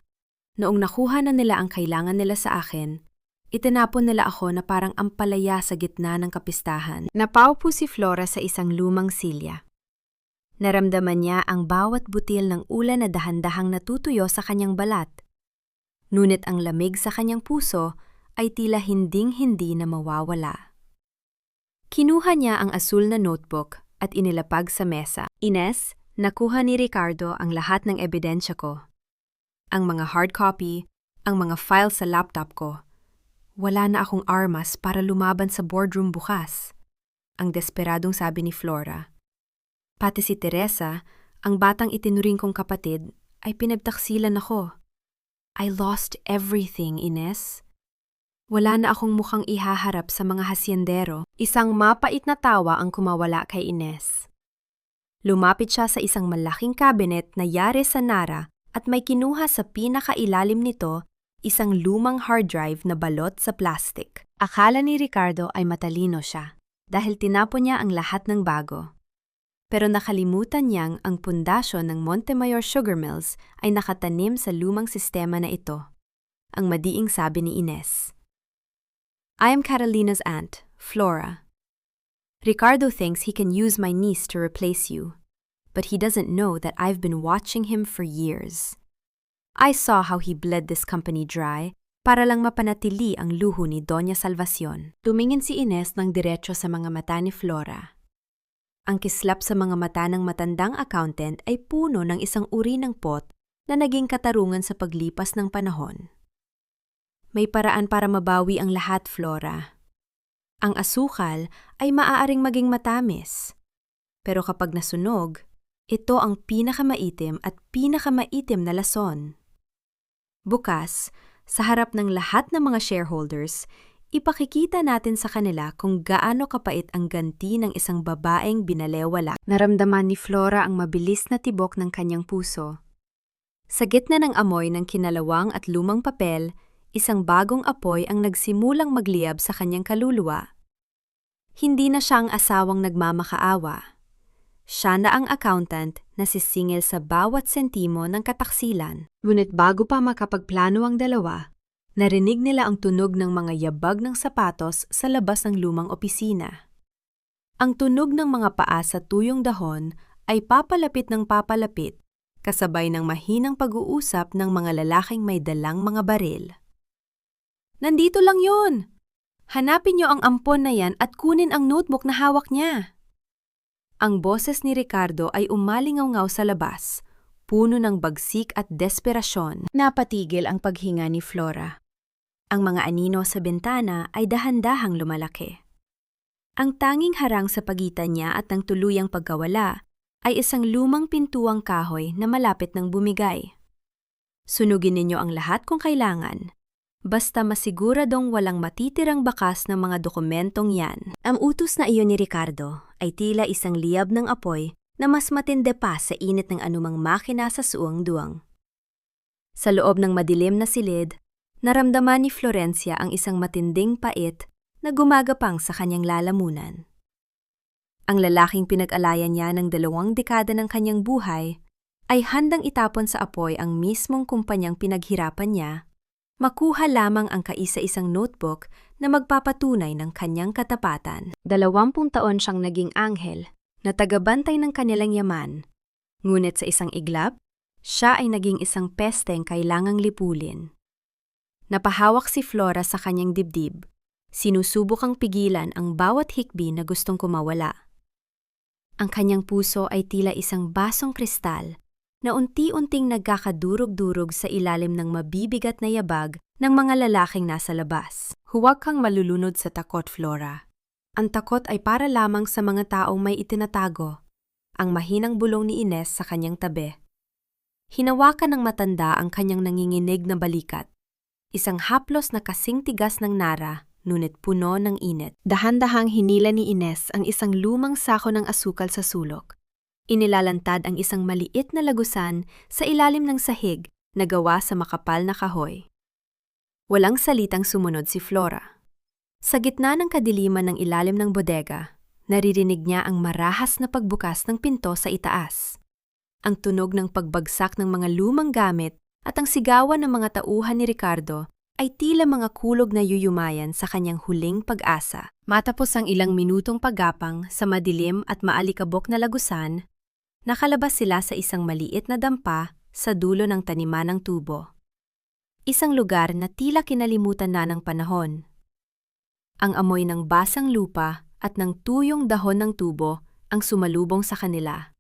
noong nakuha na nila ang kailangan nila sa akin, itinapon nila ako na parang ampalaya sa gitna ng kapistahan. Napaupo si Flora sa isang lumang silya. Naramdaman niya ang bawat butil ng ulan na dahan-dahang natutuyo sa kanyang balat. Ngunit ang lamig sa kanyang puso ay tila hinding-hindi na mawawala. Kinuha niya ang asul na notebook at inilapag sa mesa. "Inés, nakuha ni Ricardo ang lahat ng ebidensya ko. Ang mga hard copy, ang mga files sa laptop ko. Wala na akong armas para lumaban sa boardroom bukas," ang desperadong sabi ni Flora. Pati si Teresa, ang batang itinuring kong kapatid, ay pinagtaksilan ako. "I lost everything, Inés. Wala na akong mukhang ihaharap sa mga hasyendero." Isang mapait na tawa ang kumawala kay Inés. Lumapit siya sa isang malaking cabinet na yari sa Nara at may kinuha sa pinakailalim nito isang lumang hard drive na balot sa plastic. Akala ni Ricardo ay matalino siya dahil tinapon niya ang lahat ng bago. Pero nakalimutan niyang ang pundasyon ng Montemayor Sugar Mills ay nakatanim sa lumang sistema na ito. Ang madiing sabi ni Ines. I am Catalina's aunt, Flora. Ricardo thinks he can use my niece to replace you, but he doesn't know that I've been watching him for years. I saw how he bled this company dry para lang mapanatili ang luho ni Doña Salvacion. Tumingin si Ines ng diretso sa mga mata ni Flora. Ang kislap sa mga mata ng matandang accountant ay puno ng isang uri ng pot na naging katarungan sa paglipas ng panahon. May paraan para mabawi ang lahat, Flora. Ang asukal ay maaaring maging matamis. Pero kapag nasunog, ito ang pinakamaitim at pinakamaitim na lason. Bukas, sa harap ng lahat ng mga shareholders, ipakikita natin sa kanila kung gaano kapait ang ganti ng isang babaeng binalewala. Naramdaman ni Flora ang mabilis na tibok ng kanyang puso. Sa gitna ng amoy ng kinalawang at lumang papel, isang bagong apoy ang nagsimulang magliyab sa kanyang kaluluwa. Hindi na siya ang asawang nagmamakaawa. Siya na ang accountant na sisingil sa bawat sentimo ng kataksilan. Ngunit bago pa makapagplano ang dalawa, narinig nila ang tunog ng mga yabag ng sapatos sa labas ng lumang opisina. Ang tunog ng mga paa sa tuyong dahon ay papalapit ng papalapit, kasabay ng mahinang pag-uusap ng mga lalaking may dalang mga baril. Nandito lang yun! Hanapin niyo ang ampon na yan at kunin ang notebook na hawak niya. Ang boses ni Ricardo ay umalingaw-ngaw sa labas, puno ng bagsik at desperasyon. Napatigil ang paghinga ni Flora. Ang mga anino sa bintana ay dahan-dahang lumalaki. Ang tanging harang sa pagitan niya at ng tuluyang pagkawala ay isang lumang pintuang kahoy na malapit ng bumigay. Sunugin ninyo ang lahat kung kailangan. Basta masiguradong walang matitirang bakas ng mga dokumentong yan. Ang utos na iyon ni Ricardo ay tila isang liyab ng apoy na mas matindi pa sa init ng anumang makina sa suwang-duwang. Sa loob ng madilim na silid, naramdaman ni Florencia ang isang matinding pait na gumagapang sa kanyang lalamunan. Ang lalaking pinag-alayan niya ng 2 dekada ng kanyang buhay ay handang itapon sa apoy ang mismong kumpanyang pinaghirapan niya, makuha lamang ang kaisa-isang notebook na magpapatunay ng kanyang katapatan. 20 taon siyang naging anghel na tagabantay ng kanilang yaman. Ngunit sa isang iglap, siya ay naging isang pesteng kailangang lipulin. Napahawak si Flora sa kanyang dibdib. Sinusubukang pigilan ang bawat hikbi na gustong kumawala. Ang kanyang puso ay tila isang basong kristal na unti-unting nagkakadurog-durog sa ilalim ng mabibigat na yabag ng mga lalaking nasa labas. Huwag kang malulunod sa takot, Flora. Ang takot ay para lamang sa mga taong may itinatago. Ang mahinang bulong ni Ines sa kanyang tabi. Hinawakan ng matanda ang kanyang nanginginig na balikat. Isang haplos na kasing tigas ng Nara, ngunit puno ng init. Dahan-dahang hinila ni Ines ang isang lumang sako ng asukal sa sulok. Inilalantad ang isang maliit na lagusan sa ilalim ng sahig na gawa sa makapal na kahoy. Walang salitang sumunod si Flora. Sa gitna ng kadiliman ng ilalim ng bodega, naririnig niya ang marahas na pagbukas ng pinto sa itaas. Ang tunog ng pagbagsak ng mga lumang gamit at ang sigawan ng mga tauhan ni Ricardo ay tila mga kulog na yuyumayan sa kanyang huling pag-asa. Matapos ang ilang minutong paggapang sa madilim at maalikabok na lagusan, nakalabas sila sa isang maliit na dampa sa dulo ng taniman ng tubo. Isang lugar na tila kinalimutan na ng panahon. Ang amoy ng basang lupa at ng tuyong dahon ng tubo ang sumalubong sa kanila.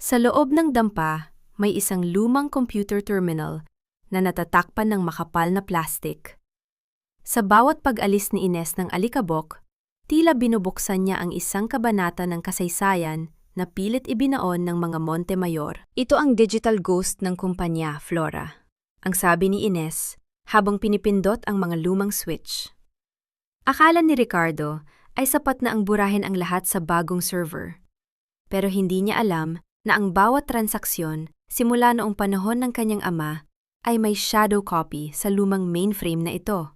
Sa loob ng dampa, may isang lumang computer terminal na natatakpan ng makapal na plastik. Sa bawat pag-alis ni Ines ng alikabok, tila binubuksan niya ang isang kabanata ng kasaysayan na pilit ibinaon ng mga Montemayor. Ito ang digital ghost ng kumpanya, Flora. Ang sabi ni Ines, habang pinipindot ang mga lumang switch. Akala ni Ricardo ay sapat na ang burahin ang lahat sa bagong server. Pero hindi niya alam na ang bawat transaksyon simula noong panahon ng kanyang ama ay may shadow copy sa lumang mainframe na ito.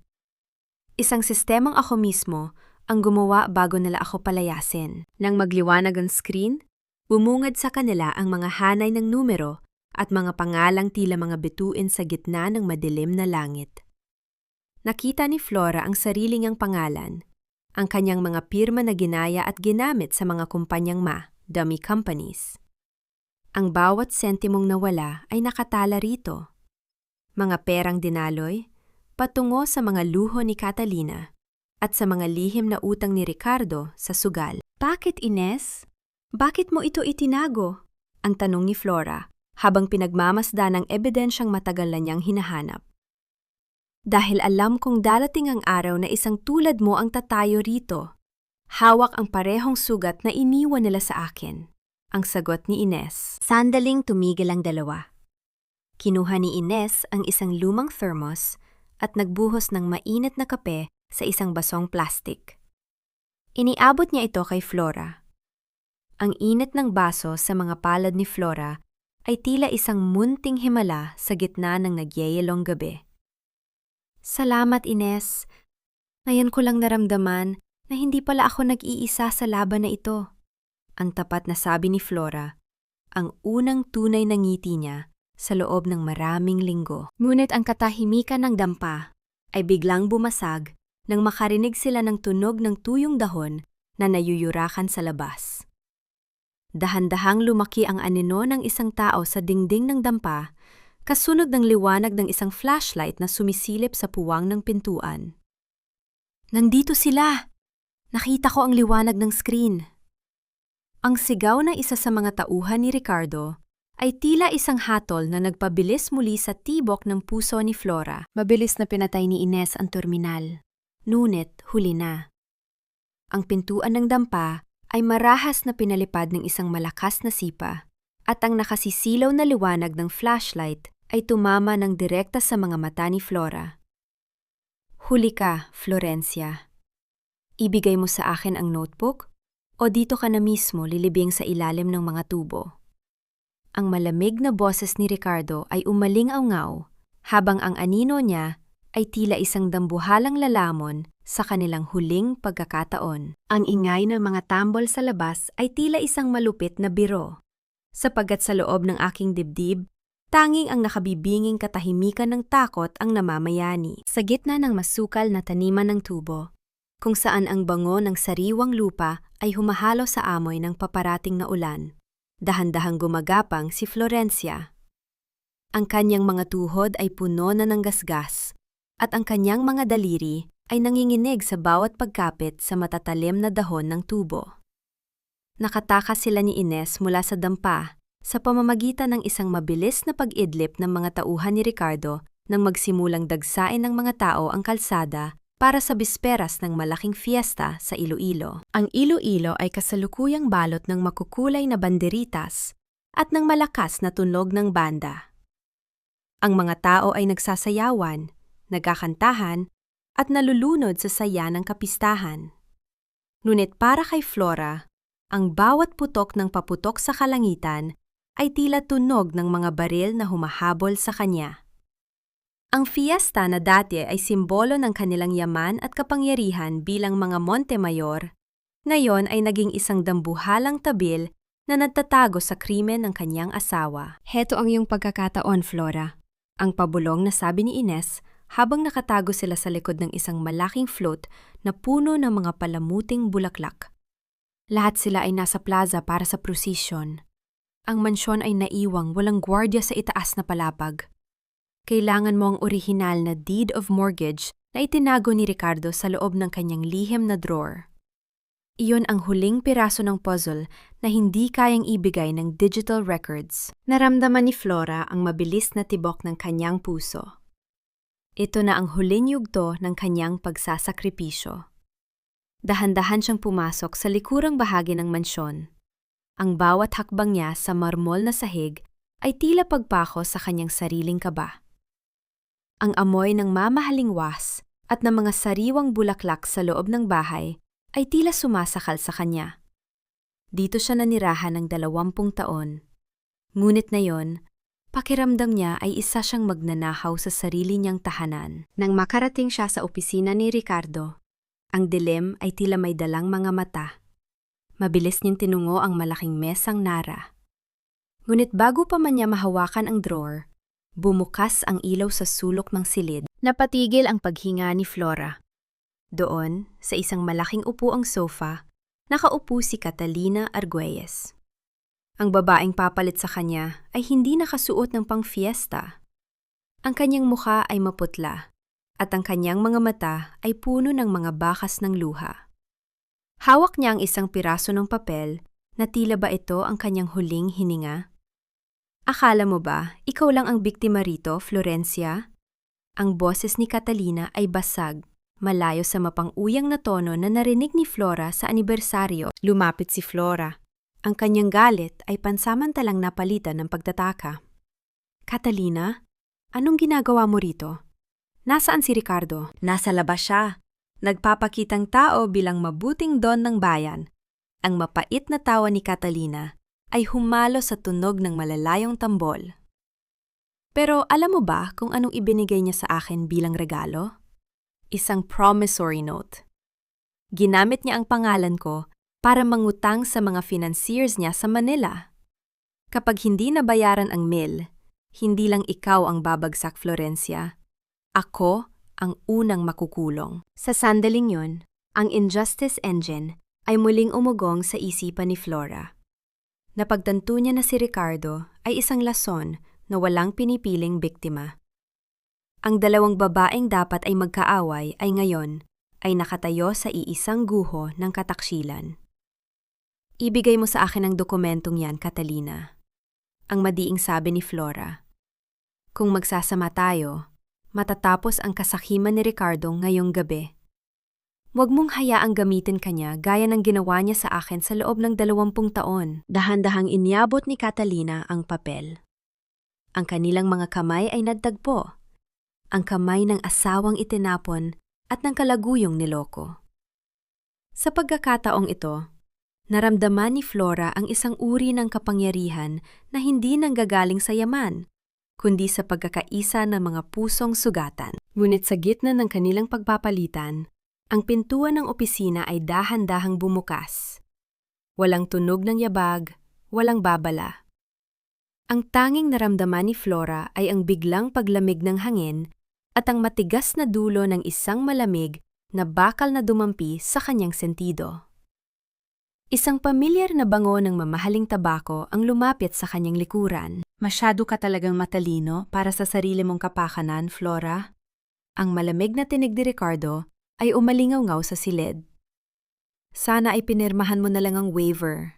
Isang sistemang ako mismo ang gumawa bago nila ako palayasin. Nang magliwanag ang screen, bumungad sa kanila ang mga hanay ng numero at mga pangalang tila mga bituin sa gitna ng madilim na langit. Nakita ni Flora ang sarili niyang pangalan, ang kanyang mga pirma na ginaya at ginamit sa mga kumpanyang dummy companies. Ang bawat sentimong nawala ay nakatala rito. Mga perang dinaloy, patungo sa mga luho ni Catalina at sa mga lihim na utang ni Ricardo sa sugal. Bakit, Ines? Bakit mo ito itinago? Ang tanong ni Flora habang pinagmamasdan ng ebidensyang matagal na niyang hinahanap. Dahil alam kong darating ang araw na isang tulad mo ang tatayo rito. Hawak ang parehong sugat na iniwan nila sa akin. Ang sagot ni Ines. Sandaling tumigil ang dalawa. Kinuha ni Ines ang isang lumang thermos at nagbuhos ng mainit na kape sa isang basong plastik. Iniabot niya ito kay Flora. Ang init ng baso sa mga palad ni Flora ay tila isang munting himala sa gitna ng nagyayelong gabi. Salamat, Ines. Ngayon ko lang naramdaman na hindi pala ako nag-iisa sa laban na ito. Ang tapat na sabi ni Flora, ang unang tunay na ngiti niya sa loob ng maraming linggo. Ngunit ang katahimikan ng dampa ay biglang bumasag nang makarinig sila ng tunog ng tuyong dahon na nayuyurakan sa labas. Dahan-dahang lumaki ang anino ng isang tao sa dingding ng dampa, kasunod ng liwanag ng isang flashlight na sumisilip sa puwang ng pintuan. Nandito sila! Nakita ko ang liwanag ng screen. Ang sigaw na isa sa mga tauhan ni Ricardo ay tila isang hatol na nagpabilis muli sa tibok ng puso ni Flora. Mabilis na pinatay ni Ines ang terminal. Ngunit huli na. Ang pintuan ng dampa ay marahas na pinalipad ng isang malakas na sipa at ang nakasisilaw na liwanag ng flashlight ay tumama ng direkta sa mga mata ni Flora. Huli ka, Florencia. Ibigay mo sa akin ang notebook o dito ka na mismo lilibing sa ilalim ng mga tubo. Ang malamig na boses ni Ricardo ay umaling-aungaw habang ang anino niya ay tila isang dambuhalang lalamon sa kanilang huling pagkakataon. Ang ingay ng mga tambol sa labas ay tila isang malupit na biro. Sapagkat sa loob ng aking dibdib, tanging ang nakabibinging katahimikan ng takot ang namamayani. Sa gitna ng masukal na taniman ng tubo, kung saan ang bango ng sariwang lupa ay humahalo sa amoy ng paparating na ulan, dahan-dahang gumagapang si Florencia. Ang kanyang mga tuhod ay puno na ng gasgas, at ang kanyang mga daliri ay nanginginig sa bawat pagkapit sa matatalim na dahon ng tubo. Nakatakas sila ni Ines mula sa dampa sa pamamagitan ng isang mabilis na pag-idlip ng mga tauhan ni Ricardo nang magsimulang dagsain ng mga tao ang kalsada para sa bisperas ng malaking fiesta sa Iloilo. Ang Iloilo ay kasalukuyang balot ng makukulay na banderitas at ng malakas na tunog ng banda. Ang mga tao ay nagsasayawan, nagkakantahan, at nalulunod sa saya ng kapistahan. Ngunit para kay Flora, ang bawat putok ng paputok sa kalangitan ay tila tunog ng mga baril na humahabol sa kanya. Ang fiesta na dati ay simbolo ng kanilang yaman at kapangyarihan bilang mga Montemayor, ngayon ay naging isang dambuhalang tabil na nagtatago sa krimen ng kanyang asawa. Heto ang iyong pagkakataon, Flora. Ang pabulong na sabi ni Ines habang nakatago sila sa likod ng isang malaking float na puno ng mga palamuting bulaklak. Lahat sila ay nasa plaza para sa prosesyon. Ang mansyon ay naiwang walang gwardya sa itaas na palapag. Kailangan mo ang orihinal na deed of mortgage na itinago ni Ricardo sa loob ng kanyang lihim na drawer. Iyon ang huling piraso ng puzzle na hindi kayang ibigay ng digital records. Naramdaman ni Flora ang mabilis na tibok ng kanyang puso. Ito na ang huling yugto ng kanyang pagsasakripisyo. Dahan-dahan siyang pumasok sa likurang bahagi ng mansyon. Ang bawat hakbang niya sa marmol na sahig ay tila pagpako sa kanyang sariling kaba. Ang amoy ng mamahaling was at ng mga sariwang bulaklak sa loob ng bahay ay tila sumasakal sa kanya. Dito siya nanirahan ng 20 taon. Ngunit ngayon, pakiramdam niya ay isa siyang magnanahaw sa sarili niyang tahanan. Nang makarating siya sa opisina ni Ricardo, ang dilim ay tila may dalang mga mata. Mabilis niyang tinungo ang malaking mesang nara. Ngunit bago pa man niya mahawakan ang drawer, bumukas ang ilaw sa sulok ng silid. Napatigil ang paghinga ni Flora. Doon, sa isang malaking upuang sofa, nakaupo si Catalina Argüelles. Ang babaeng papalit sa kanya ay hindi nakasuot ng pang-fiesta. Ang kanyang mukha ay maputla, at ang kanyang mga mata ay puno ng mga bakas ng luha. Hawak niya ang isang piraso ng papel na tila ba ito ang kanyang huling hininga. Akala mo ba, ikaw lang ang biktima rito, Florencia? Ang boses ni Catalina ay basag, malayo sa mapang-uyang na tono na narinig ni Flora sa anibersaryo. Lumapit si Flora. Ang kanyang galit ay pansamantalang napalitan ng pagtataka. Catalina, anong ginagawa mo rito? Nasaan si Ricardo? Nasa labas siya. Nagpapakitang tao bilang mabuting don ng bayan. Ang mapait na tawa ni Catalina ay humalo sa tunog ng malalayong tambol. Pero alam mo ba kung anong ibinigay niya sa akin bilang regalo? Isang promissory note. Ginamit niya ang pangalan ko para mangutang sa mga financiers niya sa Manila. Kapag hindi nabayaran ang mill, hindi lang ikaw ang babagsak, Florencia. Ako ang unang makukulong. Sa sandaling yun, ang injustice engine ay muling umugong sa isipan ni Flora. Napagtanto niya na si Ricardo ay isang lason na walang pinipiling biktima. Ang dalawang babaeng dapat ay magkaaway ay ngayon ay nakatayo sa iisang guho ng kataksilan. Ibigay mo sa akin ang dokumentong yan, Catalina. Ang madiing sabi ni Flora. Kung magsasama tayo, matatapos ang kasakiman ni Ricardo ngayong gabi. Huwag mong hayaang gamitin kanya gaya ng ginawa niya sa akin sa loob ng 20 taon. Dahan-dahang inyabot ni Catalina ang papel. Ang kanilang mga kamay ay nagtagpo. Ang kamay ng asawang itinapon at ng kalaguyong niloko. Sa pagkakataong ito, naramdaman ni Flora ang isang uri ng kapangyarihan na hindi nanggagaling sa yaman, kundi sa pagkakaisa ng mga pusong sugatan. Ngunit sa gitna ng kanilang pagpapalitan, ang pintuan ng opisina ay dahan-dahang bumukas. Walang tunog ng yabag, walang babala. Ang tanging naramdaman ni Flora ay ang biglang paglamig ng hangin at ang matigas na dulo ng isang malamig na bakal na dumampi sa kanyang sentido. Isang pamilyar na bango ng mamahaling tabako ang lumapit sa kanyang likuran. Masyado ka talagang matalino para sa sarili mong kapakanan, Flora. Ang malamig na tinig ni Ricardo ay umalingaw-ngaw sa silid. Sana ay pinirmahan mo na lang ang waiver.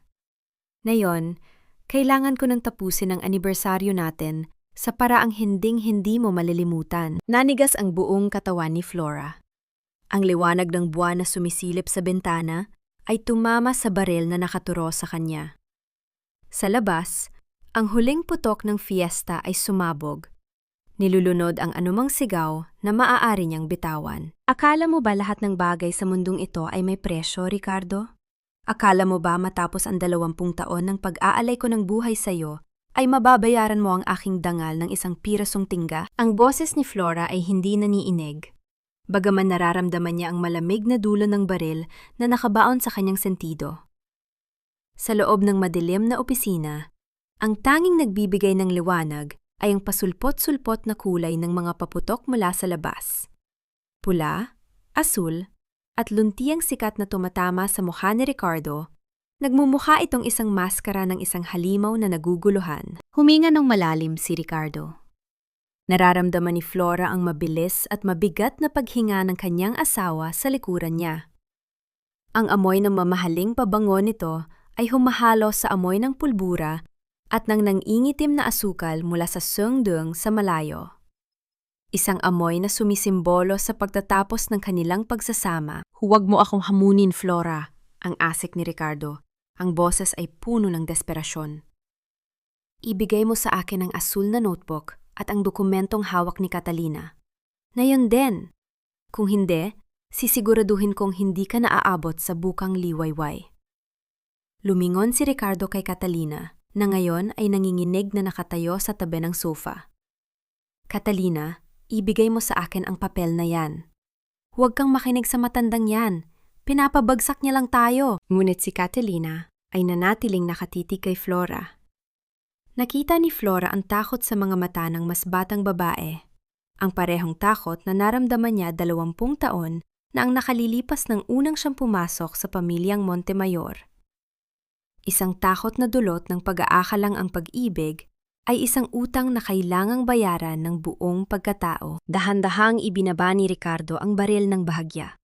Ngayon, kailangan ko nang tapusin ang anibersaryo natin sa paraang hinding-hindi mo malilimutan. Nanigas ang buong katawan ni Flora. Ang liwanag ng buwan na sumisilip sa bintana ay tumama sa baril na nakaturo sa kanya. Sa labas, ang huling putok ng fiesta ay sumabog. Nilulunod ang anumang sigaw na maaari niyang bitawan. Akala mo ba lahat ng bagay sa mundong ito ay may presyo, Ricardo? Akala mo ba matapos ang 20 taon ng pag-aalay ko ng buhay sa iyo, ay mababayaran mo ang aking dangal ng isang pirasong tingga? Ang boses ni Flora ay hindi naniinig. Bagaman nararamdaman niya ang malamig na dulo ng baril na nakabaon sa kanyang sentido. Sa loob ng madilim na opisina, ang tanging nagbibigay ng liwanag ay ang pasulpot-sulpot na kulay ng mga paputok mula sa labas. Pula, asul, at luntiang sikat na tumatama sa mukha ni Ricardo, nagmumukha itong isang maskara ng isang halimaw na naguguluhan. Huminga ng malalim si Ricardo. Nararamdaman ni Flora ang mabilis at mabigat na paghinga ng kanyang asawa sa likuran niya. Ang amoy ng mamahaling pabango nito ay humahalo sa amoy ng pulbura at ng nangingitim na asukal mula sa sungdung sa malayo. Isang amoy na sumisimbolo sa pagtatapos ng kanilang pagsasama. Huwag mo akong hamunin, Flora, ang asik ni Ricardo. Ang boses ay puno ng desperasyon. Ibigay mo sa akin ang asul na notebook at ang dokumentong hawak ni Catalina. Ngayon din. Kung hindi, sisiguraduhin kong hindi ka naaabot sa bukang liwayway. Lumingon si Ricardo kay Catalina, na ngayon ay nanginginig na nakatayo sa tabi ng sofa. Catalina, ibigay mo sa akin ang papel na yan. Huwag kang makinig sa matandang yan. Pinapabagsak niya lang tayo. Ngunit si Catalina ay nanatiling nakatitig kay Flora. Nakita ni Flora ang takot sa mga mata ng mas batang babae. Ang parehong takot na naramdaman niya 20 taon na ang nakalilipas ng unang siyang pumasok sa pamilyang Montemayor. Isang takot na dulot ng pag-aakalang ang pag-ibig ay isang utang na kailangang bayaran ng buong pagkatao. Dahan-dahang ibinaba ni Ricardo ang baril ng bahagya.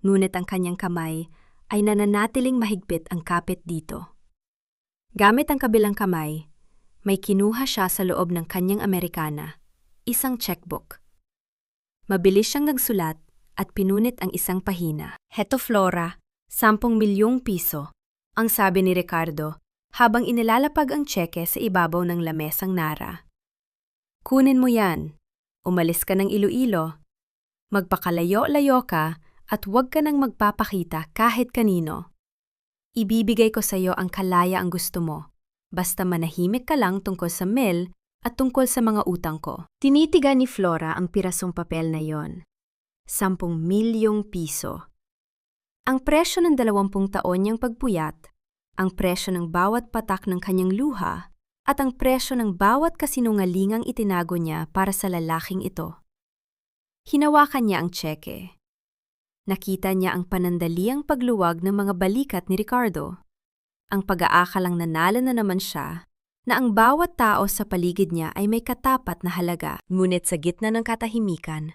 Ngunit ang kanyang kamay ay nananatiling mahigpit ang kapit dito. Gamit ang kabilang kamay, may kinuha siya sa loob ng kanyang Amerikana, isang checkbook. Mabilis siyang nagsulat at pinunit ang isang pahina. Heto Flora, 10 milyong piso. Ang sabi ni Ricardo, habang inilalapag ang tseke sa ibabaw ng lamesang Nara. Kunin mo yan. Umalis ka ng Iloilo. Magpakalayo-layo ka at huwag ka nang magpapakita kahit kanino. Ibibigay ko sa iyo ang kalaya ang gusto mo, basta manahimik ka lang tungkol sa mill at tungkol sa mga utang ko. Tinitigan ni Flora ang pirasong papel na yon. 10 milyong piso. Ang presyo ng 20 taon niyang pagpuyat, ang presyo ng bawat patak ng kanyang luha, at ang presyo ng bawat kasinungalingang itinago niya para sa lalaking ito. Hinawakan niya ang tseke. Nakita niya ang panandaliang pagluwag ng mga balikat ni Ricardo. Ang pag-aakalang nanalo na naman siya na ang bawat tao sa paligid niya ay may katapat na halaga. Ngunit sa gitna ng katahimikan,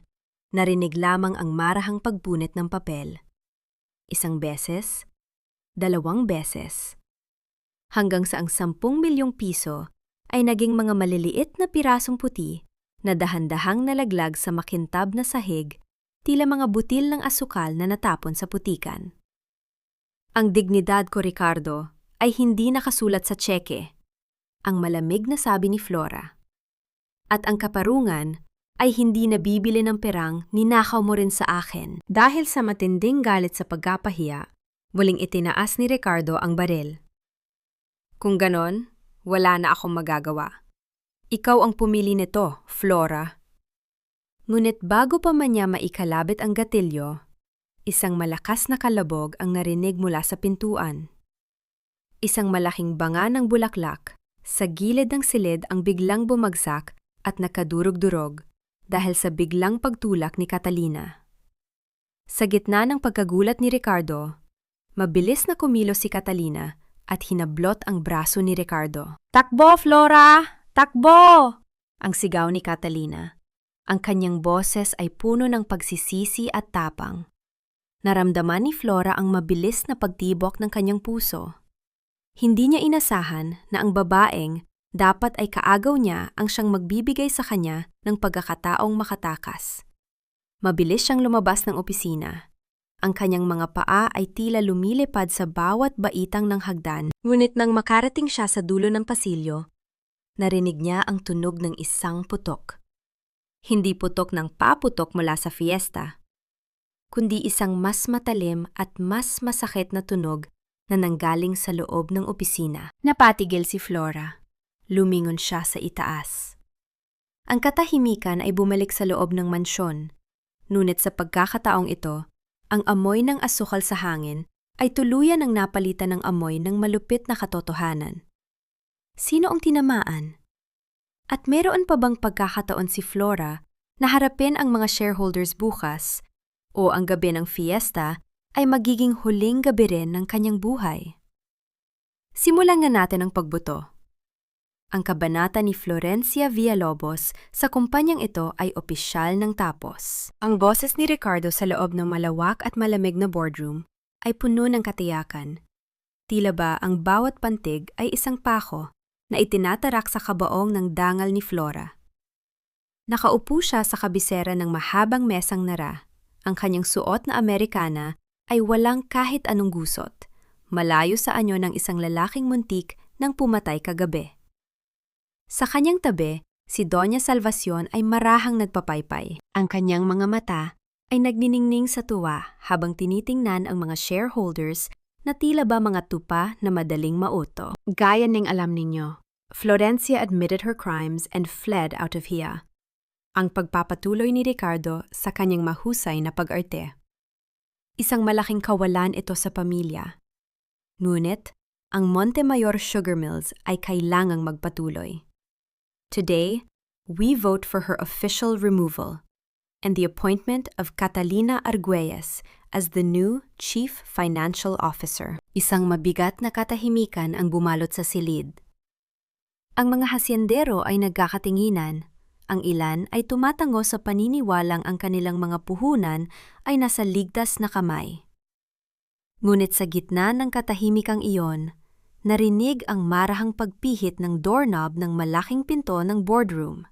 narinig lamang ang marahang pagbunit ng papel. 1 beses, 2 beses. Hanggang sa ang 10 milyong piso ay naging mga maliliit na pirasong puti na dahan-dahang nalaglag sa makintab na sahig, tila mga butil ng asukal na natapon sa putikan. Ang dignidad ko, Ricardo, ay hindi nakasulat sa tseke, ang malamig na sabi ni Flora. At ang kaparungan ay hindi nabibili ng perang ninakaw mo rin sa akin. Dahil sa matinding galit sa pagkapahiya, muling itinaas ni Ricardo ang baril. Kung ganon, wala na akong magagawa. Ikaw ang pumili nito, Flora. Ngunit bago pa man niya maikalabit ang gatilyo, isang malakas na kalabog ang narinig mula sa pintuan. Isang malaking banga ng bulaklak sa gilid ng silid ang biglang bumagsak at nakadurog-durog dahil sa biglang pagtulak ni Catalina. Sa gitna ng pagkagulat ni Ricardo, mabilis na kumilos si Catalina at hinablot ang braso ni Ricardo. "Takbo, Flora! Takbo!" ang sigaw ni Catalina. Ang kanyang boses ay puno ng pagsisisi at tapang. Naramdaman ni Flora ang mabilis na pagtibok ng kanyang puso. Hindi niya inasahan na ang babaeng dapat ay kaagaw niya ang siyang magbibigay sa kanya ng pagkakataong makatakas. Mabilis siyang lumabas ng opisina. Ang kanyang mga paa ay tila lumilipad sa bawat baitang ng hagdan. Ngunit nang makarating siya sa dulo ng pasilyo, narinig niya ang tunog ng isang putok. Hindi putok ng paputok mula sa fiesta, kundi isang mas matalim at mas masakit na tunog na nanggaling sa loob ng opisina. Napatigil si Flora. Lumingon siya sa itaas. Ang katahimikan ay bumalik sa loob ng mansyon, ngunit sa pagkakataong ito, ang amoy ng asukal sa hangin ay tuluyan ang napalitan ng amoy ng malupit na katotohanan. Sino ang tinamaan? At meron pa bang pagkakataon si Flora na harapin ang mga shareholders bukas o ang gabi ng fiesta ay magiging huling gabi rin ng kanyang buhay? Simulan nga natin ang pagbuto. Ang kabanata ni Florencia Villalobos sa kumpanyang ito ay opisyal ng tapos. Ang boses ni Ricardo sa loob ng malawak at malamig na boardroom ay puno ng katiyakan. Tila ba ang bawat pantig ay isang pako na itinatarak sa kabaong ng dangal ni Flora. Nakaupo siya sa kabisera ng mahabang mesang nara. Ang kanyang suot na Amerikana ay walang kahit anong gusot, malayo sa anyo ng isang lalaking muntik nang pumatay kagabi. Sa kanyang tabi, si Doña Salvacion ay marahang nagpapaypay. Ang kanyang mga mata ay nagniningning sa tuwa habang tinitingnan ang mga shareholders na tila ba mga tupa na madaling mauto. Gaya ng alam ninyo, Florencia admitted her crimes and fled out of here. Ang pagpapatuloy ni Ricardo sa kanyang mahusay na pag-arte. Isang malaking kawalan ito sa pamilya. Ngunit, ang Montemayor Sugar Mills ay kailangang magpatuloy. Today, we vote for her official removal and the appointment of Catalina Argüelles as the new Chief Financial Officer. Isang mabigat na katahimikan ang bumalot sa silid. Ang mga hasyendero ay nagkakatinginan. Ang ilan ay tumatango sa paniniwalang ang kanilang mga puhunan ay nasa ligtas na kamay. Ngunit sa gitna ng katahimikang iyon, narinig ang marahang pagpihit ng doorknob ng malaking pinto ng boardroom.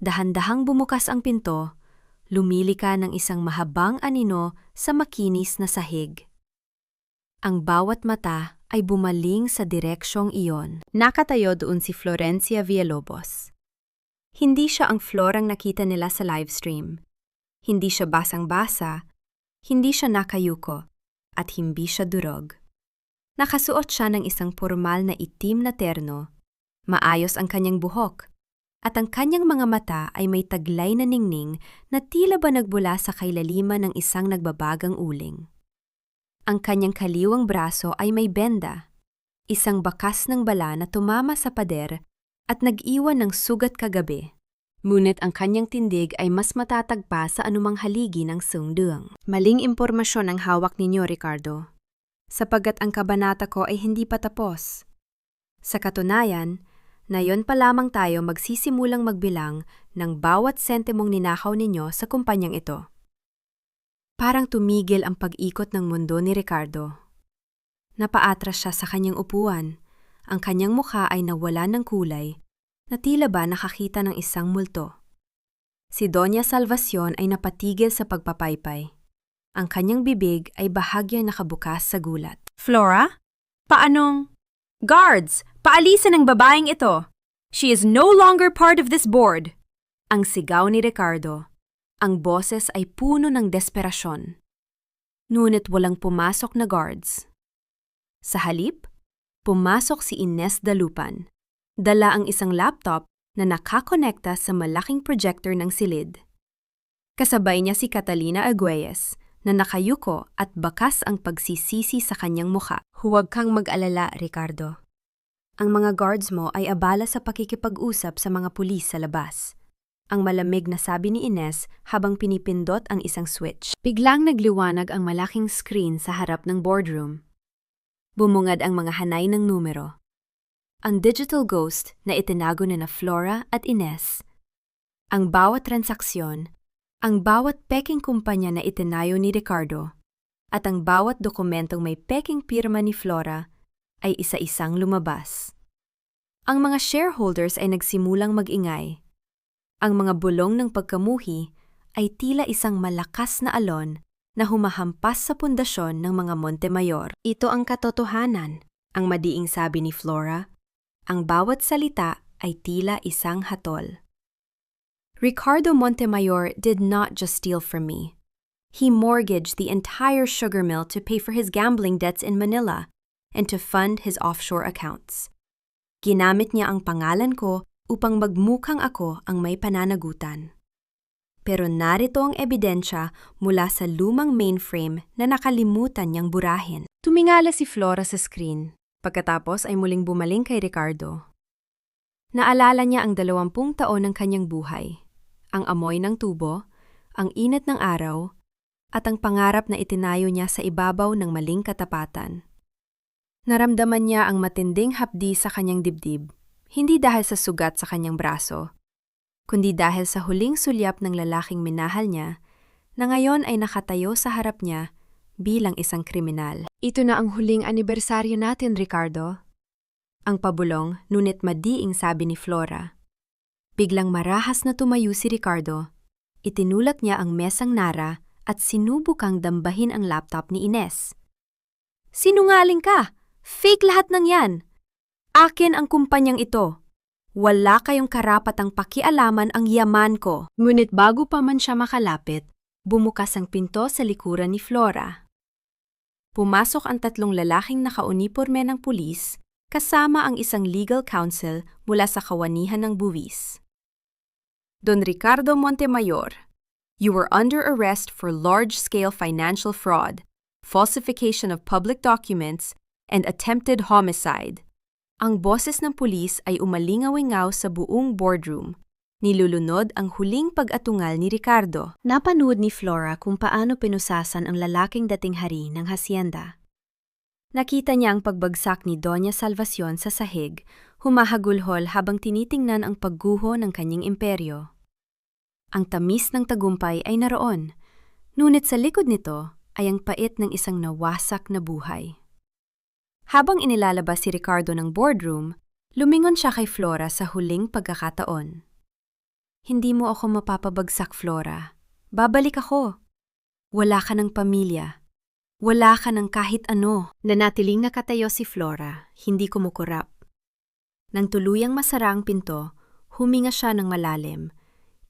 Dahan-dahang bumukas ang pinto, lumili ka ng isang mahabang anino sa makinis na sahig. Ang bawat mata ay bumaling sa direksyong iyon. Nakatayo doon si Florencia Villalobos. Hindi siya ang Florang nakita nila sa livestream. Hindi siya basang-basa, hindi siya nakayuko, at hindi siya durog. Nakasuot siya ng isang formal na itim na terno, maayos ang kanyang buhok, at ang kanyang mga mata ay may taglay na ningning na tila ba nagbula sa kailaliman ng isang nagbabagang uling. Ang kanyang kaliwang braso ay may benda, isang bakas ng bala na tumama sa pader at nag-iwan ng sugat kagabi. Ngunit ang kanyang tindig ay mas matatag pa sa anumang haligi ng sungduang. Maling impormasyon ang hawak ninyo, Ricardo, sapagkat ang kabanata ko ay hindi pa tapos. Sa katunayan, nayon pa lamang tayo magsisimulang magbilang ng bawat sentimong ninakaw ninyo sa kumpanyang ito. Parang tumigil ang pag-ikot ng mundo ni Ricardo. Napaatras siya sa kanyang upuan. Ang kanyang mukha ay nawala ng kulay na tila ba nakakita ng isang multo. Si Doña Salvacion ay napatigil sa pagpapaypay. Ang kanyang bibig ay bahagyang nakabukas sa gulat. Flora? Paanong? Guards! Paalisan ang babaeng ito! She is no longer part of this board! Ang sigaw ni Ricardo. Ang boses ay puno ng desperasyon. Ngunit walang pumasok na guards. Sa halip, pumasok si Ines Dalupan. Dala ang isang laptop na nakakonekta sa malaking projector ng silid. Kasabay niya si Catalina Argüelles na nakayuko at bakas ang pagsisisi sa kanyang mukha. Huwag kang mag-alala, Ricardo. Ang mga guards mo ay abala sa pakikipag-usap sa mga pulis sa labas. Ang malamig na sabi ni Ines habang pinipindot ang isang switch. Biglang nagliwanag ang malaking screen sa harap ng boardroom. Bumungad ang mga hanay ng numero. Ang digital ghost na itinago ni na Flora at Ines. Ang bawat transaksyon, ang bawat peking kumpanya na itinayo ni Ricardo, at ang bawat dokumentong may peking pirma ni Flora ay isa-isang lumabas. Ang mga shareholders ay nagsimulang mag-ingay. Ang mga bulong ng pagkamuhi ay tila isang malakas na alon na humahampas sa pundasyon ng mga Montemayor. Ito ang katotohanan, ang madiing sabi ni Flora. Ang bawat salita ay tila isang hatol. Ricardo Montemayor did not just steal from me. He mortgaged the entire sugar mill to pay for his gambling debts in Manila and to fund his offshore accounts. Ginamit niya ang pangalan ko upang magmukhang ako ang may pananagutan. Pero narito ang ebidensya mula sa lumang mainframe na nakalimutan niyang burahin. Tumingala si Flora sa screen. Pagkatapos ay muling bumaling kay Ricardo. Naalala niya ang 20 taon ng kanyang buhay, ang amoy ng tubo, ang init ng araw, at ang pangarap na itinayo niya sa ibabaw ng maling katapatan. Naramdaman niya ang matinding hapdi sa kanyang dibdib, hindi dahil sa sugat sa kanyang braso, kundi dahil sa huling sulyap ng lalaking minahal niya na ngayon ay nakatayo sa harap niya bilang isang kriminal. Ito na ang huling anibersaryo natin, Ricardo. Ang pabulong, ngunit madiing sabi ni Flora. Biglang marahas na tumayo si Ricardo. Itinulat niya ang mesang nara at sinubukang dambahin ang laptop ni Ines. Sinungaling ka! Fake lahat ng yan! Akin ang kumpanyang ito. Wala kayong karapatang pakialaman ang yaman ko. Ngunit bago pa man siya makalapit, bumukas ang pinto sa likuran ni Flora. Pumasok ang tatlong lalaking nakauniporme ng pulis kasama ang isang legal counsel mula sa kawanihan ng buwis. Don Ricardo Montemayor, you were under arrest for large-scale financial fraud, falsification of public documents, and attempted homicide. Ang boses ng pulis ay umalingaw-ingaw sa buong boardroom. Nilulunod ang huling pag-atungal ni Ricardo. Napanood ni Flora kung paano pinusasan ang lalaking dating hari ng hasyenda. Nakita niya ang pagbagsak ni Doña Salvacion sa sahig, humahagulhol habang tinitingnan ang pagguho ng kanyang imperyo. Ang tamis ng tagumpay ay naroon, ngunit sa likod nito ay ang pait ng isang nawasak na buhay. Habang inilalabas si Ricardo ng boardroom, lumingon siya kay Flora sa huling pagkakataon. Hindi mo ako mapapabagsak, Flora. Babalik ako. Wala ka ng pamilya. Wala ka ng kahit ano. Nanatiling nakatayo si Flora, hindi kumukurap. Nang tuluyang masara ang pinto, huminga siya ng malalim,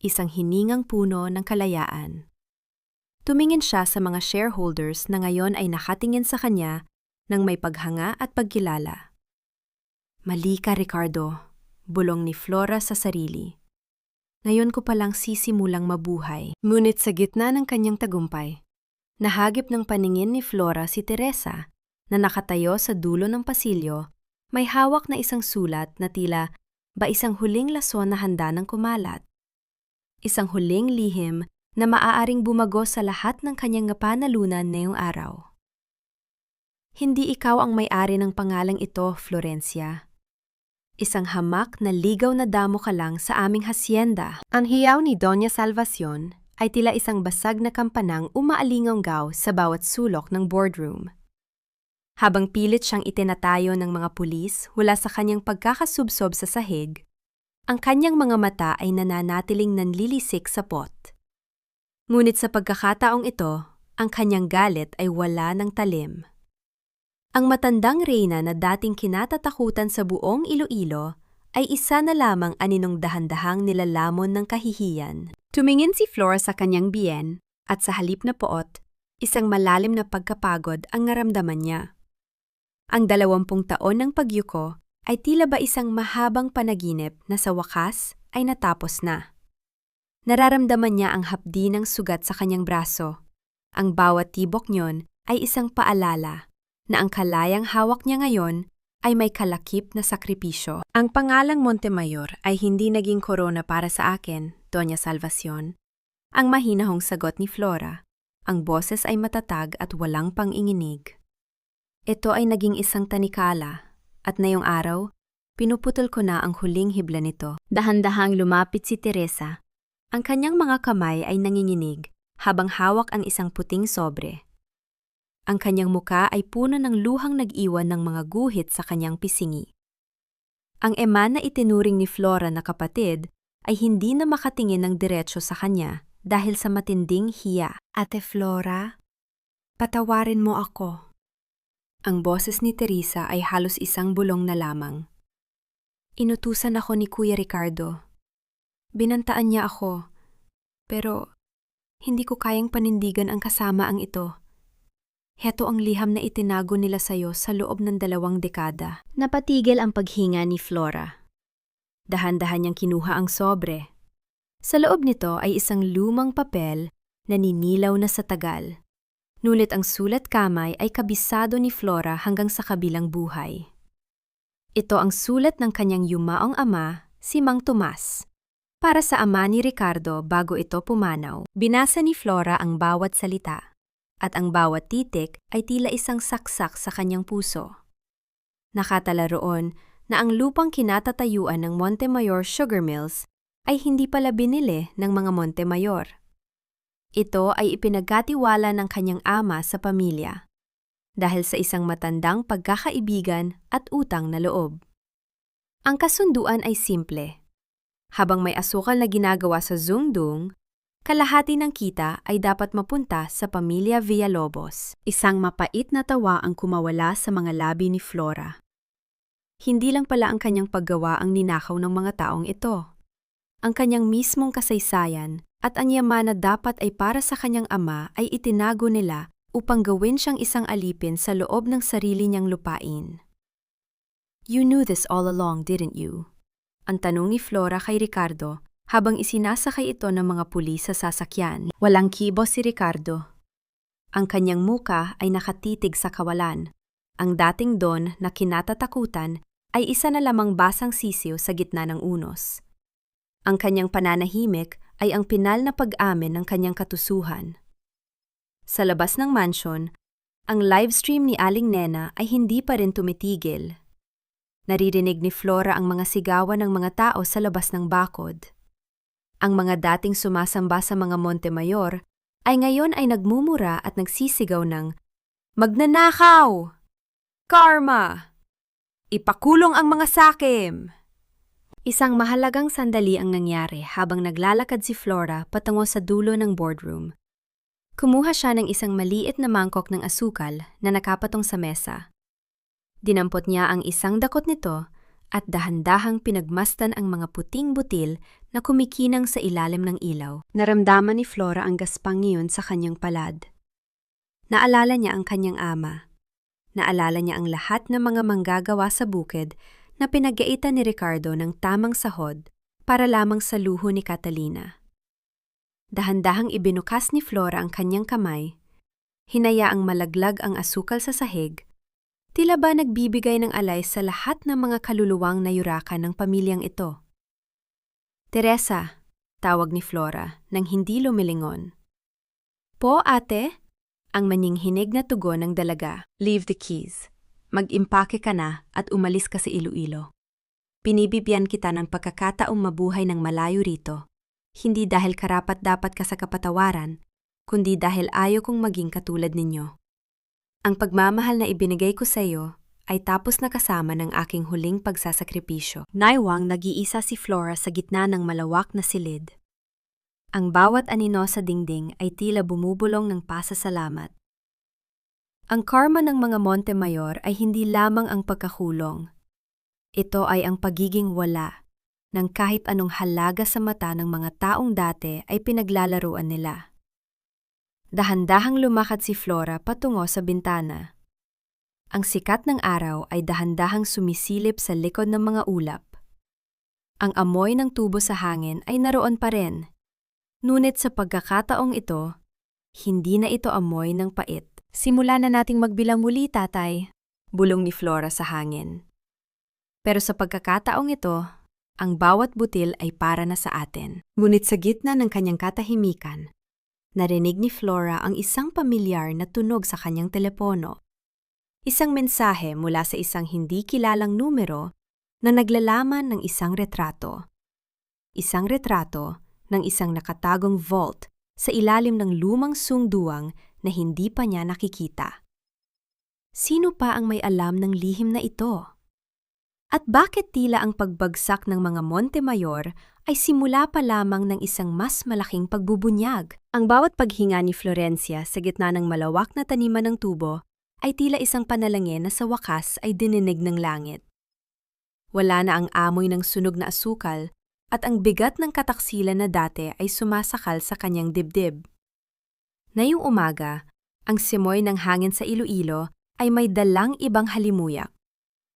isang hiningang puno ng kalayaan. Tumingin siya sa mga shareholders na ngayon ay nakatingin sa kanya nang may paghanga at pagkilala. Mali ka, Ricardo, bulong ni Flora sa sarili. Ngayon ko palang sisimulang mabuhay. Ngunit sa gitna ng kanyang tagumpay, nahagip ng paningin ni Flora si Teresa na nakatayo sa dulo ng pasilyo, may hawak na isang sulat na tila ba isang huling lason na handa ng kumalat. Isang huling lihim na maaaring bumago sa lahat ng kanyang panalunan ngayong araw. Hindi ikaw ang may-ari ng pangalang ito, Florencia. Isang hamak na ligaw na damo ka lang sa aming hasyenda. Ang hiyaw ni Doña Salvacion ay tila isang basag na kampanang umaalinganggaw sa bawat sulok ng boardroom. Habang pilit siyang itinatayo ng mga pulis mula sa kanyang pagkakasubsob sa sahig, ang kanyang mga mata ay nananatiling nanlilisik sa pot. Ngunit sa pagkakataong ito, ang kanyang galit ay wala ng talim. Ang matandang reyna na dating kinatatakutan sa buong Iloilo ay isa na lamang aninong dahan-dahang nilalamon ng kahihiyan. Tumingin si Flora sa kanyang biyen at sa halip na poot, isang malalim na pagkapagod ang naramdaman niya. Ang 20 taon ng pagyuko ay tila ba isang mahabang panaginip na sa wakas ay natapos na. Nararamdaman niya ang hapdi ng sugat sa kanyang braso. Ang bawat tibok niyon ay isang paalala na ang kalayang hawak niya ngayon ay may kalakip na sakripisyo. Ang pangalang Montemayor ay hindi naging korona para sa akin, Doña Salvacion. Ang mahinahong sagot ni Flora. Ang boses ay matatag at walang panginginig. Ito ay naging isang tanikala, at ngayong araw, pinuputol ko na ang huling hibla nito. Dahan-dahang lumapit si Teresa. Ang kanyang mga kamay ay nanginginig habang hawak ang isang puting sobre. Ang kanyang muka ay puno ng luhang nag-iwan ng mga guhit sa kanyang pisingi. Ang ema na itinuring ni Flora na kapatid ay hindi na makatingin ng diretsyo sa kanya dahil sa matinding hiya. Ate Flora, patawarin mo ako. Ang boses ni Teresa ay halos isang bulong na lamang. Inutusan ako ni Kuya Ricardo. Binantaan niya ako, pero hindi ko kayang panindigan ang kasamaang ito. Heto ang liham na itinago nila sa'yo sa loob ng 2 dekada. Napatigil ang paghinga ni Flora. Dahan-dahan niyang kinuha ang sobre. Sa loob nito ay isang lumang papel na ninilaw na sa tagal. Ngunit ang sulat kamay ay kabisado ni Flora hanggang sa kabilang buhay. Ito ang sulat ng kanyang yumaong ama, si Mang Tomas. Para sa ama ni Ricardo bago ito pumanaw, binasa ni Flora ang bawat salita. At ang bawat titik ay tila isang saksak sa kanyang puso. Nakatala roon na ang lupang kinatatayuan ng Montemayor Sugar Mills ay hindi pala binili ng mga Montemayor. Ito ay ipinagkatiwala ng kanyang ama sa pamilya dahil sa isang matandang pagkakaibigan at utang na loob. Ang kasunduan ay simple. Habang may asukal na ginagawa sa Zungdung, kalahati ng kita ay dapat mapunta sa pamilya Villalobos. Isang mapait na tawa ang kumawala sa mga labi ni Flora. Hindi lang pala ang kanyang paggawa ang ninakaw ng mga taong ito. Ang kanyang mismong kasaysayan at ang yaman na dapat ay para sa kanyang ama ay itinago nila upang gawin siyang isang alipin sa loob ng sarili niyang lupain. "You knew this all along, didn't you?" Ang tanong ni Flora kay Ricardo habang isinasakay ito ng mga pulis sa sasakyan. Walang kibo si Ricardo. Ang kanyang muka ay nakatitig sa kawalan. Ang dating Don na kinatatakutan ay isa na lamang basang sisiw sa gitna ng unos. Ang kanyang pananahimik ay ang pinal na pag-amin ng kanyang katusuhan. Sa labas ng mansyon, ang livestream ni Aling Nena ay hindi pa rin tumitigil. Naririnig ni Flora ang mga sigawan ng mga tao sa labas ng bakod. Ang mga dating sumasamba sa mga Montemayor ay ngayon ay nagmumura at nagsisigaw ng "Magnanakaw! Karma! Ipakulong ang mga sakim!" Isang mahalagang sandali ang nangyari habang naglalakad si Flora patungo sa dulo ng boardroom. Kumuha siya ng isang maliit na mangkok ng asukal na nakapatong sa mesa. Dinampot niya ang isang dakot nito at dahan-dahang pinagmasdan ang mga puting butil na kumikinang sa ilalim ng ilaw. Naramdaman ni Flora ang gaspang iyon sa kanyang palad. Naalala niya ang kanyang ama. Naalala niya ang lahat ng mga manggagawa sa bukid na pinag-gaitan ni Ricardo ng tamang sahod para lamang sa luho ni Catalina. Dahan-dahang ibinukas ni Flora ang kanyang kamay, hinayaang malaglag ang asukal sa sahig. Tila ba nagbibigay ng alay sa lahat ng mga kaluluwang nayurakan ng pamilyang ito. "Teresa," tawag ni Flora nang hindi lumilingon. "Po, ate?" Ang maninghinig na tugon ng dalaga. "Leave the keys. Mag-impake ka na at umalis ka sa Iloilo. Pinibibigyan kita ng pagkakataong mabuhay ng malayo rito. Hindi dahil karapat-dapat ka sa kapatawaran, kundi dahil ayaw kong maging katulad ninyo. Ang pagmamahal na ibinigay ko sa iyo ay tapos na kasama ng aking huling pagsasakripisyo." Naiwang nag-iisa si Flora sa gitna ng malawak na silid. Ang bawat anino sa dingding ay tila bumubulong ng pasasalamat. Ang karma ng mga Montemayor ay hindi lamang ang pagkakulong. Ito ay ang pagiging wala ng kahit anong halaga sa mata ng mga taong dati ay pinaglalaruan nila. Dahan-dahang lumakad si Flora patungo sa bintana. Ang sikat ng araw ay dahan-dahang sumisilip sa likod ng mga ulap. Ang amoy ng tubo sa hangin ay naroon pa rin. Ngunit sa pagkakataong ito, hindi na ito amoy ng pait. "Simula na nating magbilang muli, tatay," bulong ni Flora sa hangin. Pero sa pagkakataong ito, ang bawat butil ay para na sa atin. Ngunit sa gitna ng kanyang katahimikan, narinig ni Flora ang isang pamilyar na tunog sa kanyang telepono. Isang mensahe mula sa isang hindi kilalang numero na naglalaman ng isang retrato. Isang retrato ng isang nakatagong vault sa ilalim ng lumang sungduwang na hindi pa niya nakikita. Sino pa ang may alam ng lihim na ito? At bakit tila ang pagbagsak ng mga Montemayor ay simula pa lamang ng isang mas malaking pagbubunyag? Ang bawat paghinga ni Florencia sa gitna ng malawak na taniman ng tubo ay tila isang panalangin na sa wakas ay dininig ng langit. Wala na ang amoy ng sunog na asukal at ang bigat ng kataksilan na dati ay sumasakal sa kanyang dibdib. Ngayong umaga, ang simoy ng hangin sa Iloilo ay may dalang ibang halimuyak.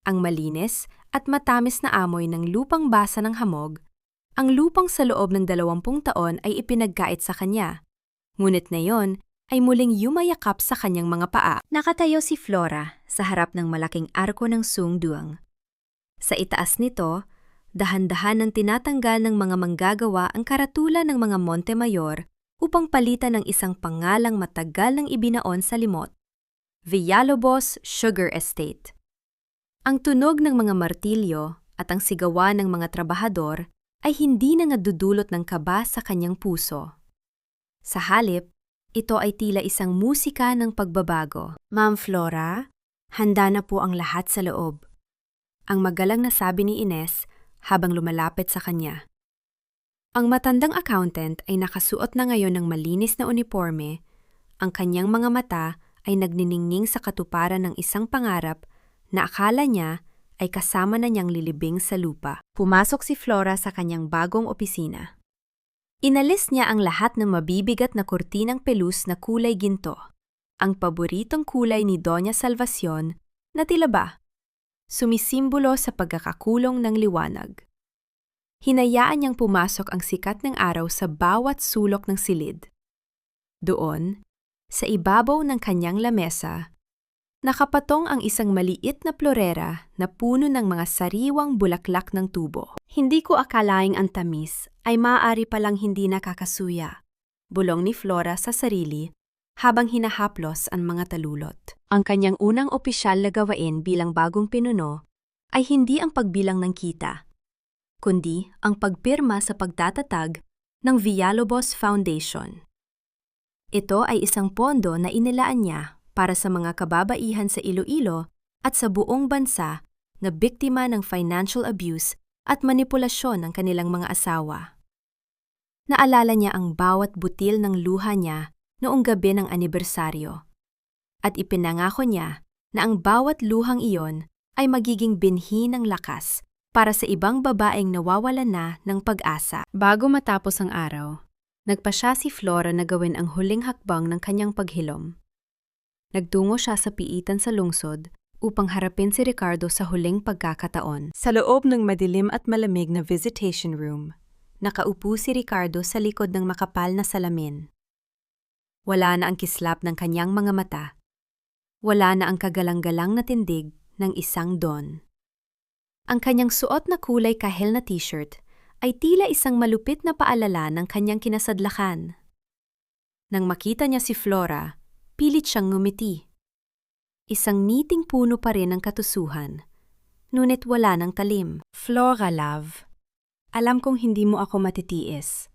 Ang malinis at matamis na amoy ng lupang basa ng hamog, ang lupang sa loob ng 20 taon ay ipinagkait sa kanya. Ngunit ngayon ay muling yumayakap sa kanyang mga paa. Nakatayo si Flora sa harap ng malaking arko ng sungduang. Sa itaas nito, dahan-dahan ng tinatanggal ng mga manggagawa ang karatula ng mga Montemayor upang palitan ng isang pangalang matagal nang ibinaon sa limot, Villalobos Sugar Estate. Ang tunog ng mga martilyo at ang sigawan ng mga trabahador ay hindi na nadudulot ng kaba sa kanyang puso. Sa halip, ito ay tila isang musika ng pagbabago. "Ma'am Flora, handa na po ang lahat sa loob," ang magalang na sabi ni Ines habang lumalapit sa kanya. Ang matandang accountant ay nakasuot na ngayon ng malinis na uniforme, ang kanyang mga mata ay nagniningning sa katuparan ng isang pangarap na akala niya ay kasama na niyang lilibing sa lupa. Pumasok si Flora sa kanyang bagong opisina. Inalis niya ang lahat ng mabibigat na kurtinang pelus na kulay ginto. ang paboritong kulay ni Doña Salvacion na tila ba sumisimbolo sa pagkakakulong ng liwanag. Hinayaan niyang pumasok ang sikat ng araw sa bawat sulok ng silid. Doon, sa ibabaw ng kanyang lamesa, nakapatong ang isang maliit na florera na puno ng mga sariwang bulaklak ng tubo. Hindi ko akalaing ang tamis ay maaari palang hindi nakakasuya, bulong ni Flora sa sarili habang hinahaplos ang mga talulot. Ang kanyang unang opisyal na gawain bilang bagong pinuno ay hindi ang pagbilang ng kita, kundi ang pagpirma sa pagtatatag ng Villalobos Foundation. Ito ay isang pondo na inilaan niya para sa mga kababaihan sa Iloilo at sa buong bansa na biktima ng financial abuse at manipulasyon ng kanilang mga asawa. Naalala niya ang bawat butil ng luha niya noong gabi ng anibersaryo at ipinangako niya na ang bawat luhang iyon ay magiging binhi ng lakas para sa ibang babaeng nawawalan na ng pag-asa. Bago matapos ang araw, nagpasya si Flora na gawin ang huling hakbang ng kanyang paghilom. Nagtungo siya sa piitan sa lungsod upang harapin si Ricardo sa huling pagkakataon. Sa loob ng madilim at malamig na visitation room, nakaupo si Ricardo sa likod ng makapal na salamin. Wala na ang kislap ng kanyang mga mata. Wala na ang kagalang-galang na tindig ng isang don. Ang kanyang suot na kulay kahel na t-shirt ay tila isang malupit na paalala ng kanyang kinasadlakan. Nang makita niya si Flora, pilit siyang ngumiti. Isang niting puno pa rin ang katusuhan, ngunit wala ng talim. Flora, love, alam kong hindi mo ako matitiis.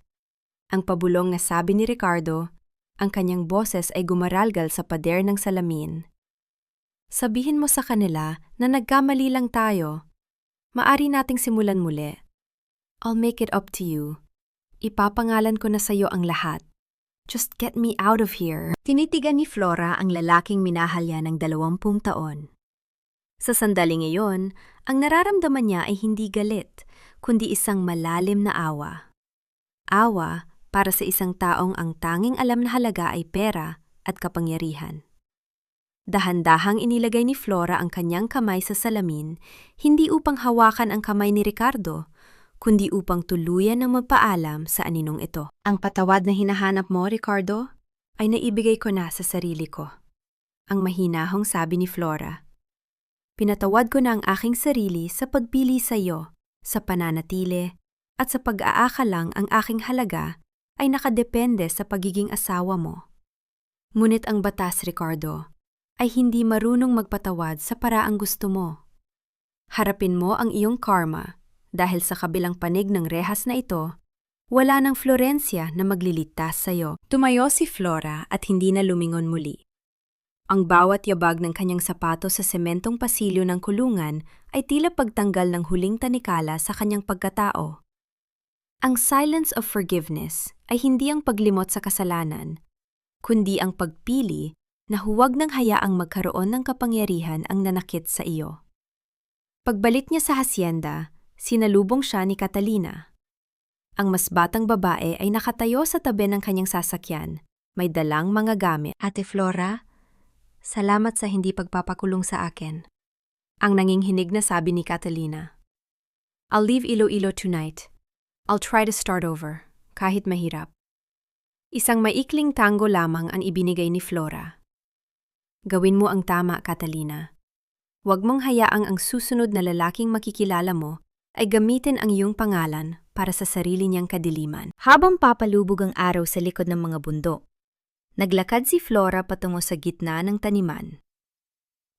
Ang pabulong na sabi ni Ricardo, ang kanyang boses ay gumaralgal sa pader ng salamin. Sabihin mo sa kanila na nagkamali lang tayo. Maari nating simulan muli. I'll make it up to you. Ipapangalan ko na sa'yo ang lahat. Just get me out of here. Tinitigan ni Flora ang lalaking minahal niya ng 20 taon. Sa sandaling iyon, ang nararamdaman niya ay hindi galit, kundi isang malalim na awa. Awa para sa isang taong ang tanging alam na halaga ay pera at kapangyarihan. Dahan-dahang inilagay ni Flora ang kanyang kamay sa salamin, hindi upang hawakan ang kamay ni Ricardo, kundi upang tuluyan ng magpaalam sa aninong ito. Ang patawad na hinahanap mo, Ricardo, ay naibigay ko na sa sarili ko. Ang mahinahong sabi ni Flora. Pinatawad ko na ang aking sarili sa pagpili sa iyo, sa pananatili, at sa pag-aakalang ang aking halaga ay nakadepende sa pagiging asawa mo. Ngunit ang batas, Ricardo, ay hindi marunong magpatawad sa paraang gusto mo. Harapin mo ang iyong karma dahil sa kabilang panig ng rehas na ito, wala ng Florencia na magliligtas sa iyo. Tumayo si Flora at hindi na lumingon muli. Ang bawat yabag ng kanyang sapatos sa sementong pasilyo ng kulungan ay tila pagtanggal ng huling tanikala sa kanyang pagkatao. Ang silence of forgiveness ay hindi ang paglimot sa kasalanan, kundi ang pagpili na huwag nang hayaang magkaroon ng kapangyarihan ang nanakit sa iyo. Pagbalik niya sa hasyenda, sinalubong siya ni Catalina. Ang mas batang babae ay nakatayo sa tabi ng kanyang sasakyan, may dalang mga gamit. Ate Flora, salamat sa hindi pagpapakulong sa akin. Ang nanginghinig na sabi ni Catalina. I'll leave Iloilo tonight. I'll try to start over, kahit mahirap. Isang maikling tango lamang ang ibinigay ni Flora. Gawin mo ang tama, Catalina. Huwag mong hayaang ang susunod na lalaking makikilala mo ay gamitin ang iyong pangalan para sa sarili niyang kadiliman. Habang papalubog ang araw sa likod ng mga bundok, naglakad si Flora patungo sa gitna ng taniman.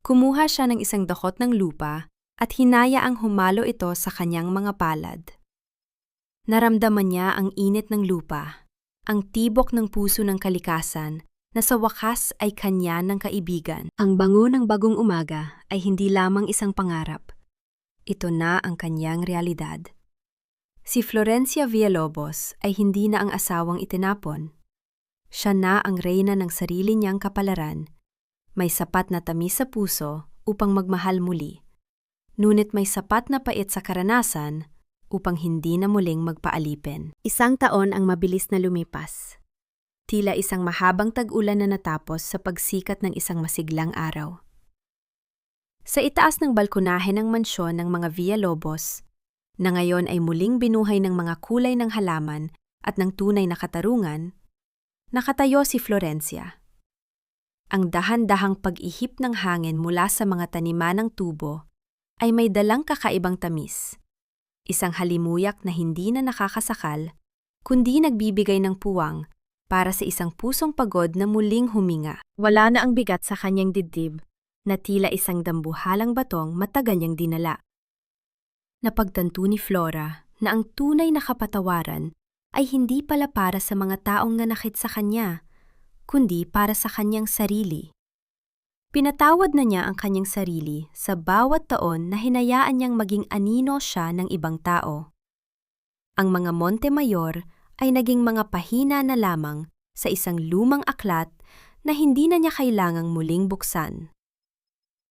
Kumuha siya ng isang dakot ng lupa at hinayaang humalo ito sa kanyang mga palad. Naramdaman niya ang init ng lupa, ang tibok ng puso ng kalikasan na sa wakas ay kanya ng kaibigan. Ang bango ng bagong umaga ay hindi lamang isang pangarap. Ito na ang kanyang realidad. Si Florencia Villalobos ay hindi na ang asawang itinapon. Siya na ang reyna ng sarili niyang kapalaran. May sapat na tamis sa puso upang magmahal muli. Ngunit may sapat na pait sa karanasan upang hindi na muling magpaalipin. 1 taon ang mabilis na lumipas. Tila isang mahabang tag-ulan na natapos sa pagsikat ng isang masiglang araw. Sa itaas ng balkonahe ng mansyon ng mga Villalobos, na ngayon ay muling binuhay ng mga kulay ng halaman at ng tunay na katarungan, nakatayo si Florencia. Ang dahan-dahang pag-ihip ng hangin mula sa mga taniman ng tubo ay may dalang kakaibang tamis. Isang halimuyak na hindi na nakakasakal, kundi nagbibigay ng puwang para sa isang pusong pagod na muling huminga. Wala na ang bigat sa kanyang dibdib, na tila isang dambuhalang batong matagal niyang dinala. Napagtanto ni Flora na ang tunay na kapatawaran ay hindi pala para sa mga taong nanakit sa kanya, kundi para sa kanyang sarili. Pinatawad na niya ang kanyang sarili sa bawat taon na hinayaan niyang maging anino siya ng ibang tao. Ang mga Montemayor ay naging mga pahina na lamang sa isang lumang aklat na hindi na niya kailangang muling buksan.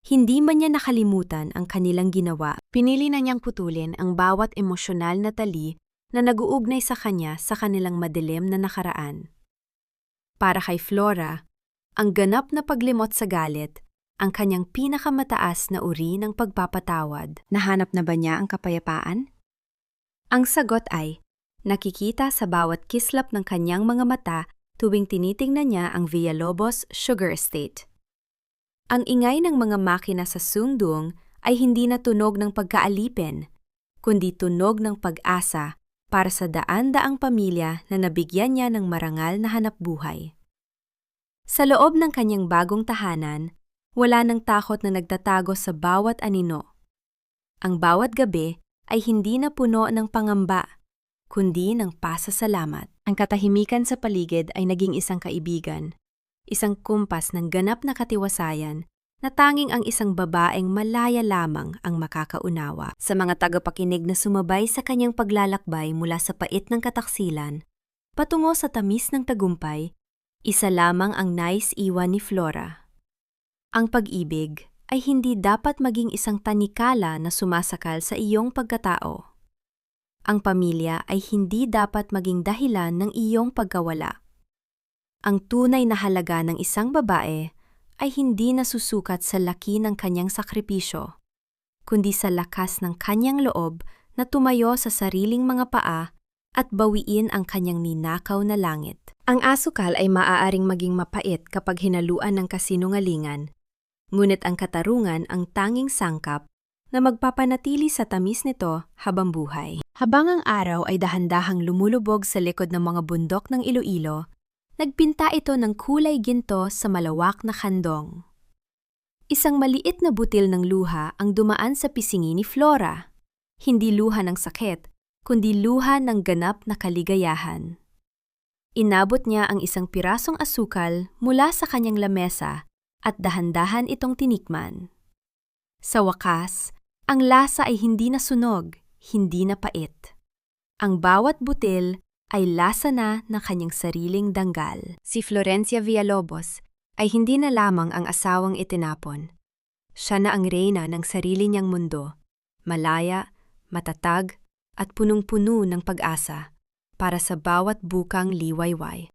Hindi man niya nakalimutan ang kanilang ginawa, pinili na niyang putulin ang bawat emosyonal na tali na nag-uugnay sa kanya sa kanilang madilim na nakaraan. Para kay Flora, ang ganap na paglimot sa galit, ang kanyang pinakamataas na uri ng pagpapatawad. Nahanap na ba niya ang kapayapaan? Ang sagot ay, nakikita sa bawat kislap ng kanyang mga mata tuwing tinitingnan niya ang Villalobos Sugar Estate. Ang ingay ng mga makina sa Sungdung ay hindi na tunog ng pagkaalipin, kundi tunog ng pag-asa para sa daan-daang pamilya na nabigyan niya ng marangal na hanapbuhay. Sa loob ng kanyang bagong tahanan, wala nang takot na nagtatago sa bawat anino. Ang bawat gabi ay hindi na puno ng pangamba, kundi ng pasasalamat. Ang katahimikan sa paligid ay naging isang kaibigan, isang kumpas ng ganap na katiwasayan na tanging ang isang babaeng malaya lamang ang makakaunawa. Sa mga tagapakinig na sumabay sa kanyang paglalakbay mula sa pait ng kataksilan, patungo sa tamis ng tagumpay, isa lamang ang nais iwan ni Flora. Ang pag-ibig ay hindi dapat maging isang tanikala na sumasakal sa iyong pagkatao. Ang pamilya ay hindi dapat maging dahilan ng iyong pagkawala. Ang tunay na halaga ng isang babae ay hindi nasusukat sa laki ng kanyang sakripisyo, kundi sa lakas ng kanyang loob na tumayo sa sariling mga paa at bawiin ang kanyang ninakaw na langit. Ang asukal ay maaaring maging mapait kapag hinaluan ng kasinungalingan, ngunit ang katarungan ang tanging sangkap na magpapanatili sa tamis nito habang buhay. Habang ang araw ay dahan-dahang lumulubog sa likod ng mga bundok ng Iloilo, nagpinta ito ng kulay ginto sa malawak na kandong. Isang maliit na butil ng luha ang dumaan sa pisngi ni Flora. Hindi luha ng sakit, kundi luha ng ganap na kaligayahan. Inabot niya ang isang pirasong asukal mula sa kanyang lamesa at dahan-dahan itong tinikman. Sa wakas, ang lasa ay hindi na sunog, hindi na pait. Ang bawat butil ay lasa na ng kanyang sariling danggal. Si Florencia Villalobos ay hindi na lamang ang asawang itinapon. Siya na ang reyna ng sarili niyang mundo, malaya, matatag, at punong-puno ng pag-asa para sa bawat bukang liwayway.